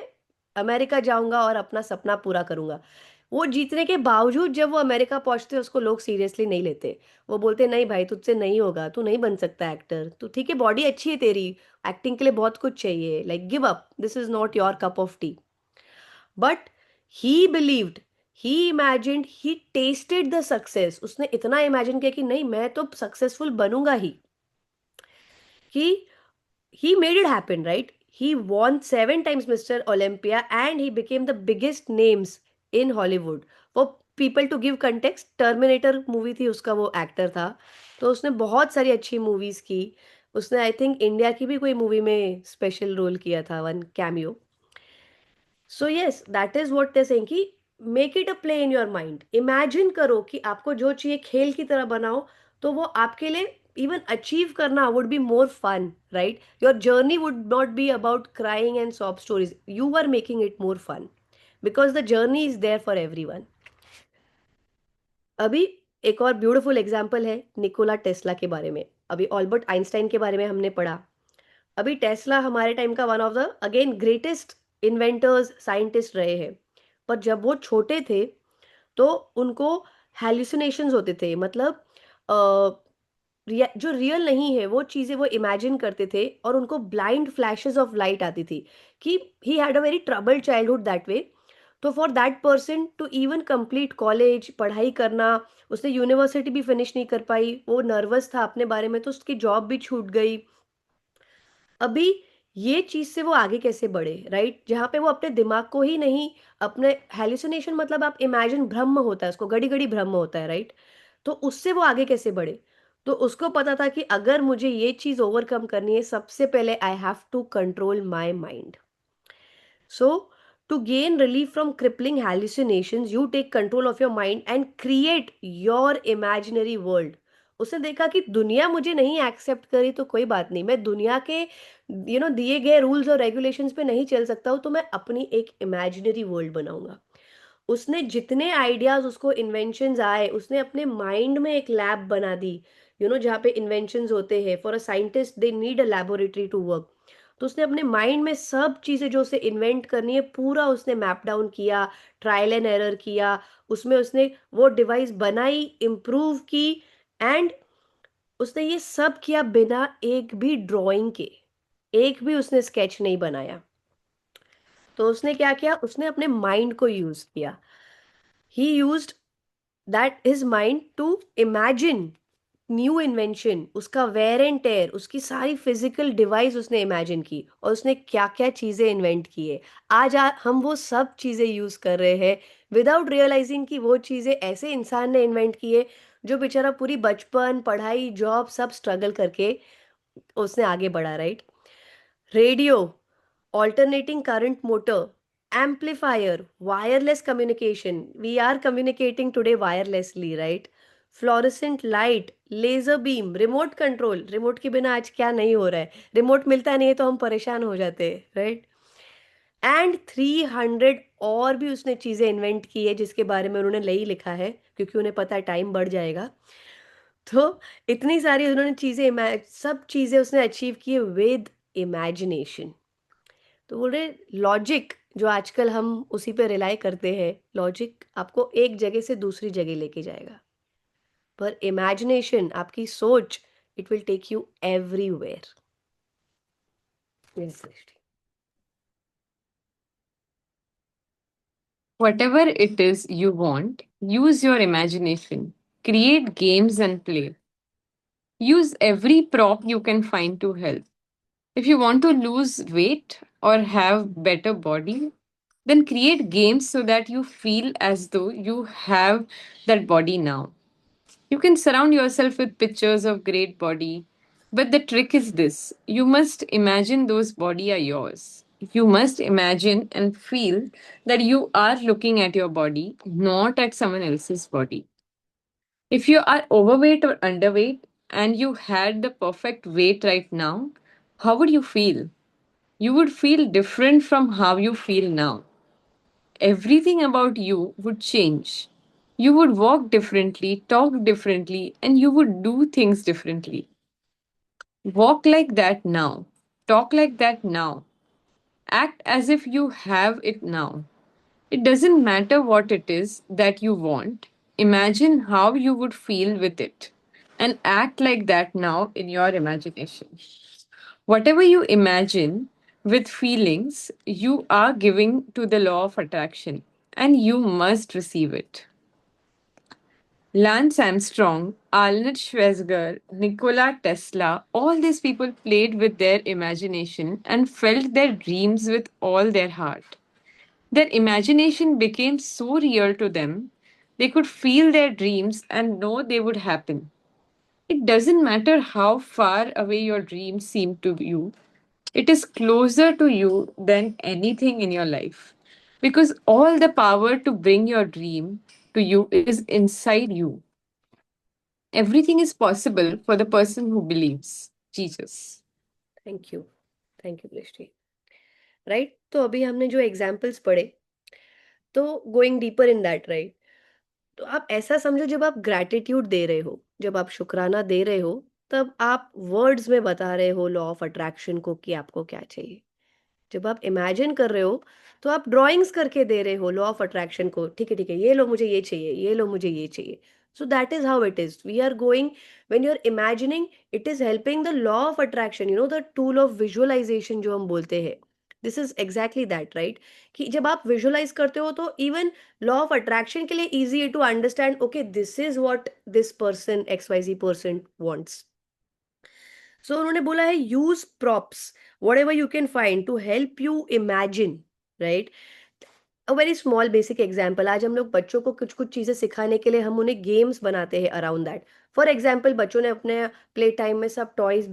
अमेरिका जाऊंगा और अपना सपना पूरा करूंगा। वो जीतने के बावजूद जब वो अमेरिका पहुंचते उसको लोग सीरियसली नहीं लेते। वो बोलते नहीं भाई, तुझसे नहीं होगा, तू नहीं बन सकता एक्टर, तू ठीक है, बॉडी अच्छी है तेरी, एक्टिंग के लिए बहुत कुछ चाहिए, like give up, this is not your cup of T. But he believed, he imagined, he tested the success. उसने इतना इमेजिन किया कि नहीं, मैं तो सक्सेसफुल बनूंगा ही, कि he made it happen, right? He won 7 times Mr. Olympia and he became the biggest names in Hollywood. For people to give context, terminator movie थी उसका, वो एक्टर था। तो उसने बहुत सारी अच्छी मूवीज की। उसने आई थिंक इंडिया की भी कोई मूवी में स्पेशल रोल किया था, one cameo. So yes, that is what they saying कि make it a play in your mind. Imagine करो कि आपको जो चाहिए खेल की तरह बनाओ, तो वो आपके लिए इवन अचीव करना would be more fun, right? Your journey would not be about crying and sob stories, you are making it more fun because the journey is there for everyone. अभी एक और beautiful example है Nikola Tesla के बारे में। अभी Albert Einstein के बारे में हमने पढ़ा। अभी टेस्ला हमारे टाइम का one of the again greatest inventors, scientist रहे हैं। पर जब वो छोटे थे तो उनको हेल्यूसिनेशंस होते थे, मतलब जो रियल नहीं है वो चीज़ें वो इमेजिन करते थे, और उनको ब्लाइंड फ्लैशेस ऑफ लाइट आती थी। कि he had a very troubled childhood that way. तो for that person to even complete college पढ़ाई करना, उसने यूनिवर्सिटी भी फिनिश नहीं कर पाई, वो नर्वस था अपने बारे में, तो उसकी जॉब भी छूट गई। अभी ये चीज से वो आगे कैसे बढ़े, राइट? जहाँ पे वो अपने दिमाग को ही नहीं, अपने हेल्यूसिनेशन मतलब आप इमेजिन, भ्रम होता है, उसको घड़ी घड़ी भ्रम होता है, राइट? तो उससे वो आगे कैसे बढ़े? तो उसको पता था कि अगर मुझे ये चीज ओवरकम करनी है, सबसे पहले I have to control my mind. So, to gain relief from crippling hallucinations, you take control of your mind and create your imaginary world. उसने देखा कि दुनिया मुझे नहीं एक्सेप्ट करी तो कोई बात नहीं, मैं दुनिया के दिए गए रूल्स और रेगुलेशंस पे नहीं चल सकता हूँ, तो मैं अपनी एक इमेजिनरी वर्ल्ड बनाऊंगा। उसने जितने आइडियाज, उसको इन्वेंशंस आए, उसने अपने माइंड में एक लैब बना दी, जहाँ पे इन्वेंशंस होते हैं। For a scientist they need a laboratory to work. तो उसने अपने माइंड में सब चीज़ें जो उसे इन्वेंट करनी है पूरा उसने मैप डाउन किया, ट्रायल एंड एरर किया, उसमें उसने वो डिवाइस बनाई, इम्प्रूव की, एंड उसने ये सब किया बिना एक भी ड्राइंग के, एक भी उसने स्केच नहीं बनाया। तो उसने क्या किया, उसने अपने माइंड को यूज किया। He used that his mind to imagine new invention, उसका वेयर एंड टेयर, उसकी सारी फिजिकल डिवाइस उसने इमेजिन की, और उसने क्या क्या चीजें इन्वेंट की है। आज हम वो सब चीजें यूज कर रहे हैं विदाउट रियलाइजिंग कि वो चीजें ऐसे इंसान ने इन्वेंट की है जो बेचारा पूरी बचपन, पढ़ाई, जॉब सब स्ट्रगल करके उसने आगे बढ़ा, right? Radio, alternating current motor, amplifier, wireless communication. We are communicating today wirelessly, right? Fluorescent light, laser beam, remote control. Remote के बिना आज क्या नहीं हो रहा है, रिमोट मिलता नहीं है तो हम परेशान हो जाते हैं, राइट? एंड 300 और भी उसने चीज़ें इन्वेंट की है जिसके बारे में उन्होंने नहीं लिखा है क्योंकि उन्हें पता है टाइम बढ़ जाएगा। तो इतनी सारी उन्होंने चीज़ें, सब चीज़ें उसने अचीव की विद इमेजिनेशन। तो बोल रहे लॉजिक जो आजकल हम उसी पे रिलाई करते हैं, लॉजिक आपको एक जगह से दूसरी जगह लेके जाएगा, पर इमेजिनेशन, आपकी सोच, it will take you everywhere. Yes Srishti. Whatever it is you want, use your imagination. Create games and play. Use every prop you can find to help. If you want to lose weight or have better body, then create games so that you feel as though you have that body now. You can surround yourself with pictures of great body, but the trick is this: you must imagine those body are yours. You must imagine and feel that you are looking at your body, not at someone else's body. If you are overweight or underweight and you had the perfect weight right now, how would you feel? You would feel different from how you feel now. Everything about you would change. You would walk differently, talk differently, and you would do things differently. Walk like that now. Talk like that now. Act as if you have it now. It doesn't matter what it is that you want. Imagine how you would feel with it and act like that now in your imagination. Whatever you imagine with feelings, you are giving to the law of attraction and you must receive it. Lance Armstrong, Arnold Schwarzenegger, Nikola Tesla, all these people played with their imagination and felt their dreams with all their heart. Their imagination became so real to them, they could feel their dreams and know they would happen. It doesn't matter how far away your dreams seem to you, it is closer to you than anything in your life. Because all the power to bring your dream to you is inside you. Everything is possible for the person who believes. Jesus. Thank you, thank you दृष्टि। Right, तो अभी हमने जो examples पढ़े, तो going deeper in that, right, तो आप ऐसा समझो जब आप ग्रैटिट्यूड दे रहे हो, जब आप शुक्राना दे रहे हो, तब आप वर्ड्स में बता रहे हो लॉ ऑफ अट्रैक्शन को कि आपको क्या चाहिए। जब आप इमेजिन कर रहे हो तो आप ड्राइंग्स करके दे रहे हो लॉ ऑफ अट्रैक्शन को, ठीक है ठीक है, ये लो मुझे ये चाहिए, ये लो मुझे ये चाहिए। So that is how it is, we are going, when you are imagining, it is helping the law of attraction, the tool of visualisation जो हम बोलते हैं। This is exactly that, right, कि जब आप विजुअलाइज करते हो तो इवन लॉ ऑफ अट्रैक्शन के लिए easy to understand, okay this is what this person XYZ person wants. So उन्होंने बोला है use props whatever you can find to help you imagine, right. A very small basic example, आज हम लोग बच्चों को कुछ कुछ चीज़ें सिखाने के लिए हम उन्हें गेम्स बनाते हैं अराउंड दैट। फॉर एग्जाम्पल, बच्चों ने अपने प्ले टाइम में सब टॉयज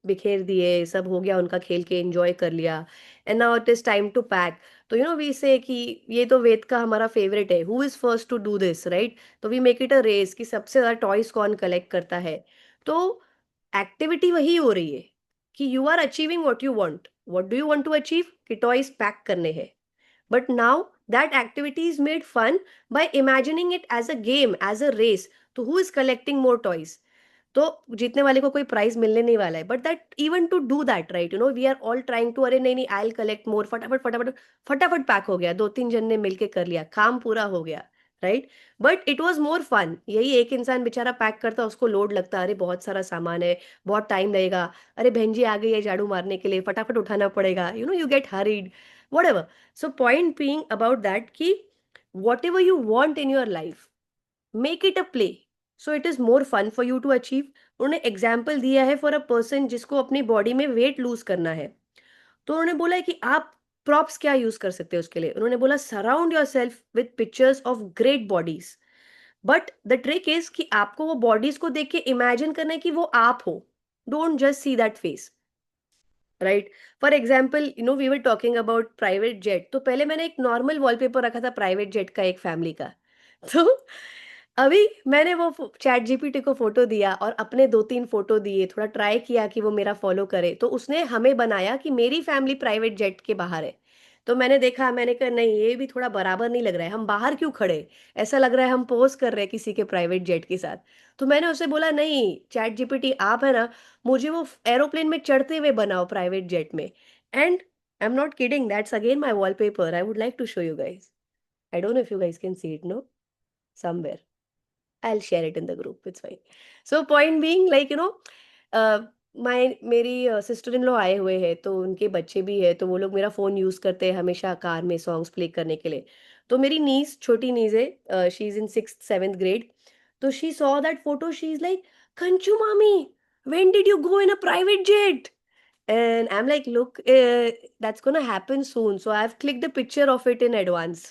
बिखेर दिए, सब हो गया उनका, खेल के एंजॉय कर लिया, and now it is time to pack. तो वी से कि ये तो वेद का हमारा फेवरेट है, who is first to do this, right. तो we make it a race कि सबसे ज़्यादा टॉयज कौन कलेक्ट करता है। तो एक्टिविटी वही हो रही है कि you are achieving what you want. What do you want to achieve, कि टॉयज पैक करने हैं। But now That activity is made fun by imagining it as a game, as a race. तो who is collecting more toys? तो जीतने वाले को कोई prize मिलने नहीं वाला है, but that even to do that, right, we are all trying to, अरे नहीं नहीं, आई विल कलेक्ट मोर, फटाफट फटाफट फटाफट पैक हो गया, 2-3 जन ने मिलके कर लिया, काम पूरा हो गया, right. But it was more fun. यही एक इंसान बेचारा पैक करता, उसको लोड लगता, अरे बहुत सारा सामान है, बहुत टाइम लगेगा, अरे बहन जी आ गई है झाड़ू मारने के लिए, फटाफट उठाना पड़ेगा, you get hurried, whatever. So point being about that कि whatever you want in your life, make it a play, so it is more fun for you to achieve. उन्होंने एग्जाम्पल दिया है for a person जिसको अपनी body में weight lose करना है, तो उन्होंने बोला है कि आप प्रॉप्स क्या यूज कर सकते हैं उसके लिए। उन्होंने बोला surround your self with pictures of great bodies, but the trick is कि आपको वो बॉडीज को देख के इमेजिन करना है कि वो आप हो, don't just see that face, right. For example we were talking about private jet, तो पहले मैंने एक नॉर्मल वॉलपेपर रखा था प्राइवेट जेट का एक फैमिली का, तो अभी मैंने वो चैट जीपीटी को फोटो दिया और अपने 2-3 फोटो दिए, थोड़ा ट्राई किया कि वो मेरा फॉलो करे, तो उसने हमें बनाया कि मेरी फैमिली प्राइवेट जेट के बाहर है। तो मैंने देखा, मैंने कहा नहीं ये भी थोड़ा बराबर नहीं लग रहा है, हम बाहर क्यों खड़े, ऐसा लग रहा है हम पोज कर रहे हैं किसी के प्राइवेट जेट के साथ। तो मैंने उससे बोला नहीं चैट जीपीटी आप है ना, मुझे वो एरोप्लेन में चढ़ते हुए बनाओ प्राइवेट जेट में, and I am not kidding, that's again my wallpaper, I would like to show you guys, I don't know if you guys can see it, no, somewhere I'll share it in the group. It's fine. So point being, like मेरी sister in law आए हुए हैं, तो उनके बच्चे भी है, तो वो लोग मेरा फोन यूज करते हैं हमेशा कार में सॉन्ग्स प्ले करने के लिए। तो मेरी नीस, छोटी नीस है, she is in 6th-7th grade, तो she saw that photo, she is like, Kanchu मामी, when did you go in a private jet? And I'm like, look, that's gonna happen soon. So I've clicked a picture of it in advance.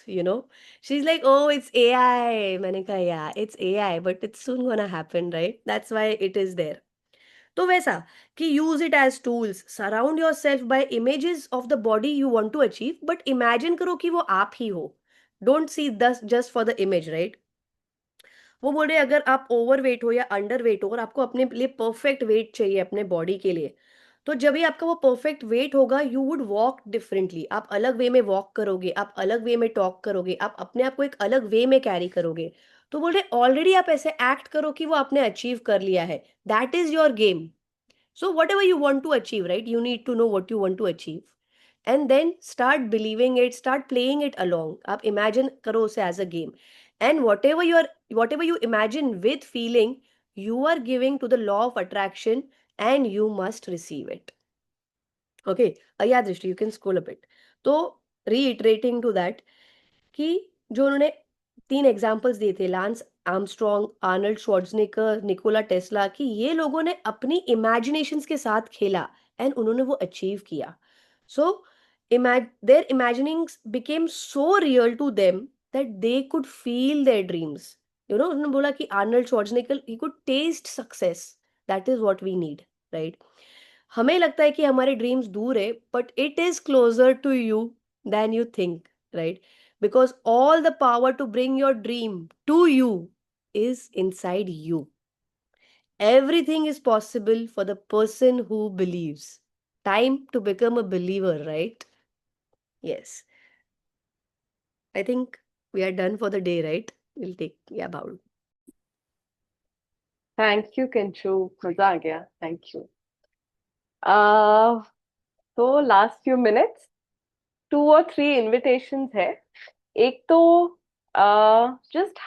She's like, oh, it's AI. मैंने कहा, yeah, it's AI, but it's soon gonna happen, right? That's why it is there. तो वैसा कि use it as tools. Surround yourself by images of the body you want to achieve, but imagine करो कि वो आप ही हो. Don't see this just for the image, right? वो बोल रहे अगर आप ओवर वेट हो या अंडर वेट हो और आपको अपने लिए परफेक्ट वेट चाहिए अपने बॉडी के लिए, तो जब भी आपका वो परफेक्ट वेट होगा, यू वुड वॉक डिफरेंटली, आप अलग वे में वॉक करोगे, आप अलग वे में टॉक करोगे, आप अपने आप को एक अलग वे में कैरी करोगे। तो बोल रहे ऑलरेडी आप ऐसे एक्ट करो कि वो आपने अचीव कर लिया है, that is your game. So whatever you want to achieve, right? You need to know what you want to achieve. And then start believing it, start playing it along. आप imagine करो उसे as a game. And whatever you imagine with feeling, you are giving to the law of attraction and you must receive it. Okay, yeah, Drishti, you can scroll a bit. तो reiterating to that कि जो उन्होंने 3 examples दिए थे, lance Armstrong, Arnold Schwarzenegger, Nikola Tesla, कि ये लोगों ने अपनी इमेजिनेशंस के साथ खेला एंड उन्होंने वो अचीव किया। So their imaginings became so real to them that they could feel their dreams. उन्होंने बोला कि Arnold Schwarzenegger, he could taste success, that is what we need, right. हमें लगता है कि हमारे ड्रीम्स दूर है, but it is closer to you than you think, right? Because all the power to bring your dream to you is inside you. Everything is possible for the person who believes. Time to become a believer, right? Yes. I think we are done for the day, right? We'll take, yeah, Baul. Thank you, Kenchu. मजा आ गया. Thank you. So last few minutes, 2 or 3 invitations है. एक तो just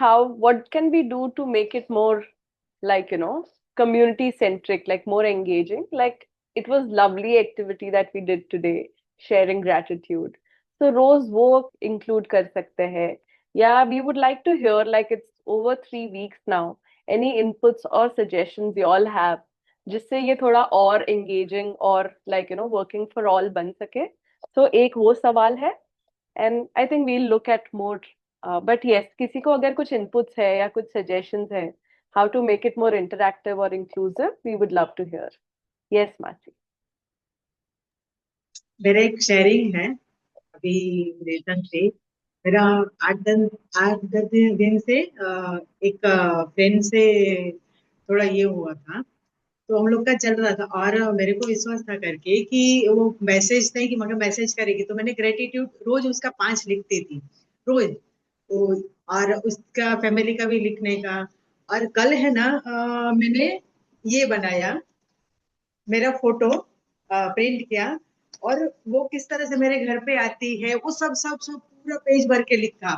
what can we do to make it more like community centric, like more engaging, like it was lovely activity that we did today, sharing gratitude. So रोज वो include कर सकते हैं, या we would like to hear, like it's over 3 weeks now, any inputs or suggestions you all have जिससे ये थोड़ा और engaging और like working for all बन सके. So एक वो सवाल है, and I think we'll look at more. But yes, किसी को अगर कुछ inputs है या कुछ suggestions है, how to make it more interactive or inclusive, we would love to hear. Yes, Masi. मेरा एक शेयरिंग है अभी रिसेंटली। मेरा 8-10 दिन से एक फ्रेंड से थोड़ा ये हुआ था, तो हम लोग का चल रहा था, और मेरे को विश्वास था करके कि वो मैसेज नहीं कि मगर मैसेज करेगी, तो मैंने ग्रेटिट्यूड रोज उसका 5 लिखती थी। रोज रोज। और उसका फैमिली का भी लिखने का। और कल है ना मैंने ये बनाया, मेरा फोटो प्रिंट किया, और वो किस तरह से मेरे घर पे आती है वो सब सब सब पूरा पेज भर के लिखा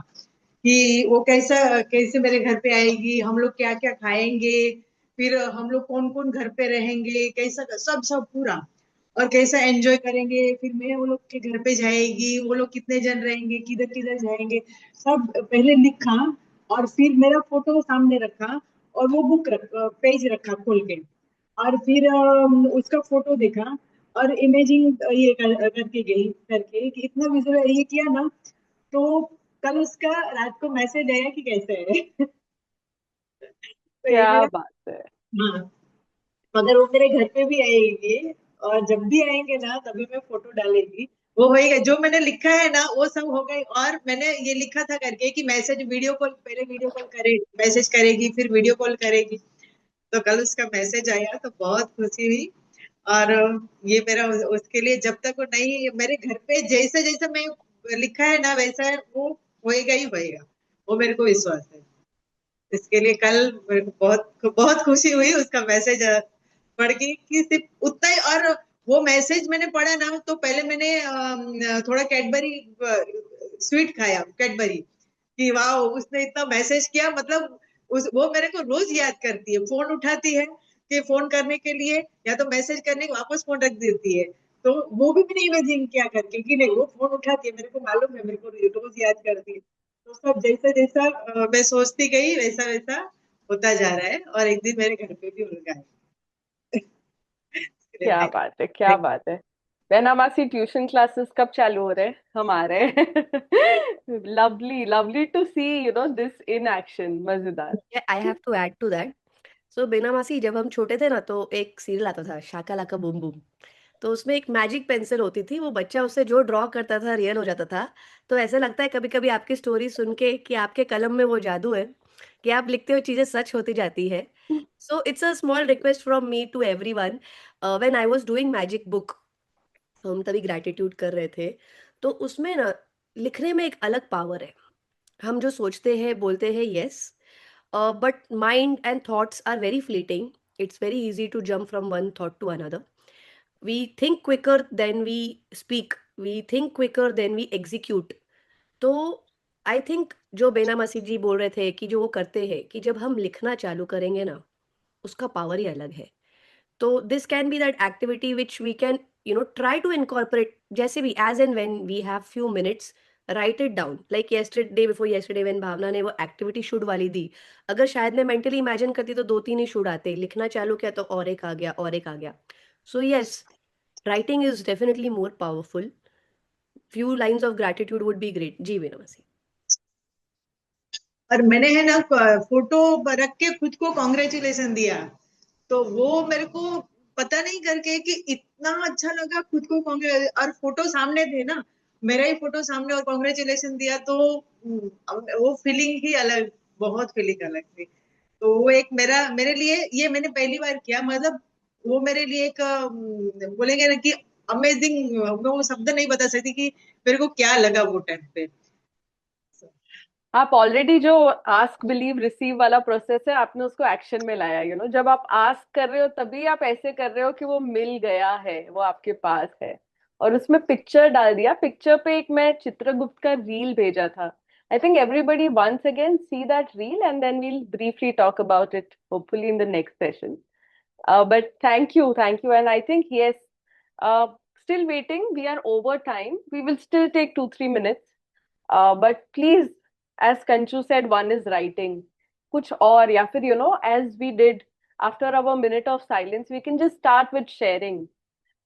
कि वो कैसा कैसे मेरे घर पे आएगी, हम लोग क्या क्या खाएंगे, फिर हम लोग कौन कौन घर पे रहेंगे, कैसा सब सब पूरा, और कैसा एंजॉय करेंगे, फिर मैं वो लोग के घर पे जाएगी, वो लोग कितने जन रहेंगे, किधर किधर जाएंगे, सब पहले लिखा। और फिर मेरा फोटो सामने रखा, और वो पेज रखा खोल के, और फिर उसका फोटो देखा, और इमेजिंग ये करके गई करके कि इतना विजुअल ये किया ना, तो कल उसका रात को मैसेज आया कि कैसे है। तो ये क्या मेरा, बात है। हाँ, अगर वो मेरे घर पे भी आएंगे और जब भी आएंगे ना तभी मैं फोटो डालेगी, वो होएगा जो मैंने लिखा है ना वो सब हो गई। और मैंने ये लिखा था करके कि मैसेज वीडियो कॉल, पहले वीडियो कॉल करे, मैसेज करेगी, फिर वीडियो कॉल करेगी। तो कल उसका मैसेज आया तो बहुत खुशी हुई। और ये मेरा उसके लिए, जब तक वो नहीं मेरे घर पे जैसे जैसे मैं लिखा है ना वैसा है, वो होएगा ही होएगा, वो मेरे को विश्वास है। इसके लिए कल मेरे को बहुत बहुत खुशी हुई उसका मैसेज पढ़ के कि सिर्फ उतना ही। और वो मैसेज मैंने पढ़ा ना तो पहले मैंने थोड़ा कैडबरी स्वीट खाया, कैडबरी, कि वाह उसने इतना मैसेज किया, मतलब वो मेरे को रोज याद करती है, फोन उठाती है कि फोन करने के लिए, या तो मैसेज करने के वापस फोन रख देती है। तो वो भी मैंने इमेजिन किया करके कि नहीं वो फोन उठाती है, मेरे को मालूम है, मेरे को रोज याद करती है। तो सब जैसा जैसा मैं सोचती गई वैसा वैसा होता जा रहा है, और एक दिन मेरे घर पे भी उनका है। क्या बात है, क्या बात है। बहना मासी ट्यूशन क्लासेस कब चालू हो रहे हैं हमारे? Lovely lovely to see this in action, मजेदार। I have to add to that. So बेना मासी, जब हम छोटे थे ना तो एक सीरियल आता था शाका लाका बूम बूम। तो उसमें एक मैजिक पेंसिल होती थी, वो बच्चा उससे जो ड्रॉ करता था रियल हो जाता था। तो ऐसा लगता है कभी कभी आपकी स्टोरी सुन के कि आपके कलम में वो जादू है कि आप लिखते हुए चीजें सच होती जाती है। So it's a small request from me to everyone. When I was doing magic book, हम तभी ग्रैटिट्यूड कर रहे थे, तो उसमें ना लिखने में एक अलग पावर है। हम जो सोचते हैं बोलते हैं, yes, but mind and thoughts are very fleeting. It's very easy to jump from one thought to another. We think quicker than we speak. We think quicker than we execute. तो I think जो बेना मसीह जी बोल रहे थे कि जो वो करते हैं कि जब हम लिखना चालू करेंगे ना, उसका पावर ही अलग है। तो this can be that activity which we can try to incorporate, जैसे भी as and when we have few minutes, write it down. Like yesterday before yesterday when Bhavna ने वो एक्टिविटी शुड वाली दी, अगर शायद मैं मेंटली इमेजिन करती तो 2-3 ही शुड आते, लिखना चालू किया तो और एक आ गया और एक आ गया। So yes, writing is definitely more powerful. Few lines of gratitude would be great. जी वेनुमसी। और मैंने है ना फोटो रख के खुद को कॉन्ग्रेचुलेशन दिया, तो वो मेरे को पता नहीं करके कि इतना अच्छा लगा खुद को और फोटो सामने थे ना, मेरा ही फोटो सामने, और कॉन्ग्रेचुलेशन दिया, तो वो फीलिंग ही अलग, बहुत फीलिंग अलग थी। तो वो एक मेरे लिए ये मैंने पहली बार किया, मतलब वो मेरे लिए एक बोलेंगे ना कि अमेजिंग, मैं वो शब्द नहीं बता सकती कि मेरे को क्या लगा वो टाइम पे। आप ऑलरेडी जो आस्क बिलीव रिसीव वाला प्रोसेस है, आपने उसको एक्शन में लाया। जब आप आस्क कर रहे हो तभी आप ऐसे कर रहे हो कि वो मिल गया है, वो आपके पास है। और उसमें पिक्चर डाल दिया। पिक्चर पे एक मैं चित्रगुप्त का रील भेजा था। I think everybody once again see that reel and then we'll briefly talk about it hopefully in the next session. But thank you. And I think, yes, still waiting. We are over time. We will still take 2-3 minutes. But please, as Kanchu said, one is writing. Kuch or, या फिर, as we did after our minute of silence, we can just start with sharing.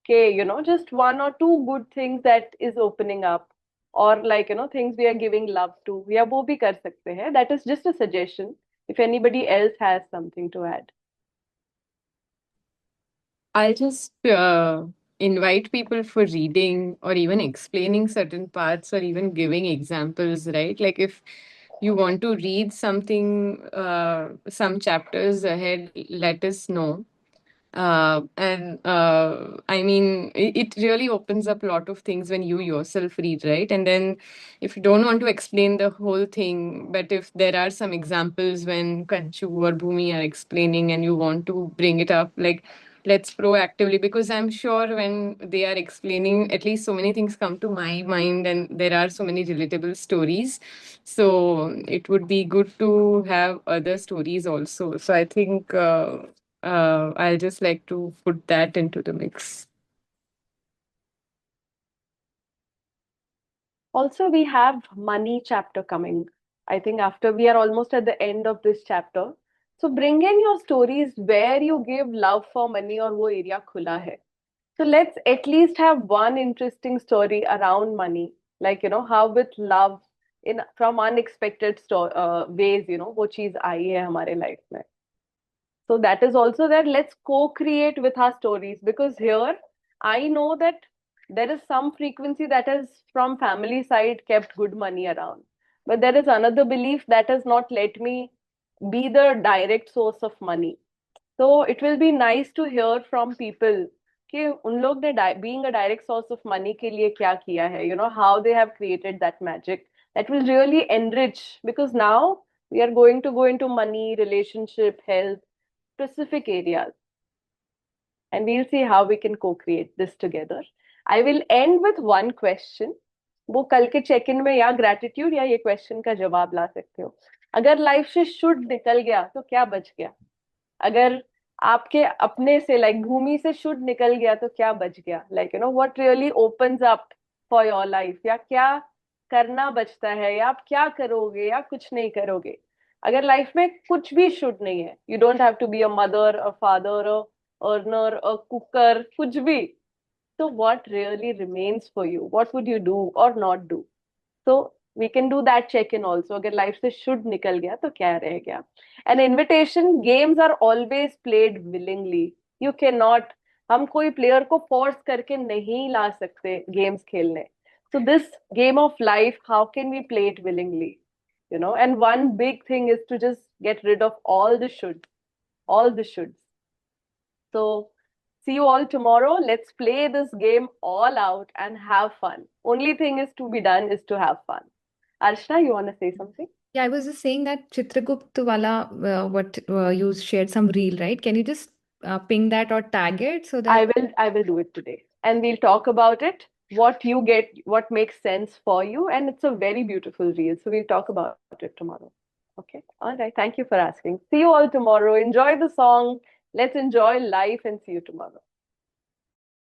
Okay, just one or two good things that is opening up. Or like, things we are giving love to. या वो भी कर सकते हैं. That is just a suggestion. If anybody else has something to add. I'll just invite people for reading or even explaining certain parts or even giving examples, right? Like if you want to read something, some chapters ahead, let us know. I mean, it really opens up a lot of things when you yourself read, right? And then if you don't want to explain the whole thing, but if there are some examples when Kanchu or Bhumi are explaining and you want to bring it up, like let's proactively, because I'm sure when they are explaining, at least so many things come to my mind and there are so many relatable stories. So it would be good to have other stories also. So I think I'll just like to put that into the mix. Also, we have money chapter coming. I think after we are almost at the end of this chapter. So bring in your stories where you give love for money or wo area khula hai. So let's at least have one interesting story around money, like how with love in from unexpected ways, वो चीज आई है हमारे life में. So that is also there. Let's co-create with our stories, because here I know that there is some frequency that has from family side kept good money around. But there is another belief that has not let me be the direct source of money. So it will be nice to hear from people कि उन लोग ने being a direct source of money के लिए क्या किया है, how they have created that magic. That will really enrich, because now we are going to go into money, relationship, health, specific areas. And we'll see how we can co-create this together. I will end with one question. वो कल के check in में या gratitude या ये question का जवाब ला सकते हो. अगर लाइफ से शुड निकल गया तो क्या बच गया? अगर आपके अपने से लाइक भूमि से शुड निकल गया तो क्या बच गया? Like what really opens up for your life, या क्या करना बचता है, या आप क्या करोगे या कुछ नहीं करोगे? अगर लाइफ में कुछ भी शुड नहीं है, you don't have to be a mother, a father, a earner, a cooker, कुछ भी. So what really remains for you? What would you do or not do? So we can do that check-in also. अगर life से should निकल गया तो क्या रह गया? An invitation, games are always played willingly. You cannot, हम कोई player को force करके नहीं ला सकते games खेलने. So this game of life, how can we play it willingly? And one big thing is to just get rid of all the shoulds, all the shoulds. So see you all tomorrow. Let's play this game all out and have fun. Only thing is to be done is to have fun. Arshna, you want to say something? Yeah, I was just saying that Chitragupt wala, what you shared some reel, right? Can you just ping that or tag it so that I will do it today. And we'll talk about it, what you get, what makes sense for you. And it's a very beautiful reel. So we'll talk about it tomorrow. Okay. All right. Thank you for asking. See you all tomorrow. Enjoy the song. Let's enjoy life and see you tomorrow.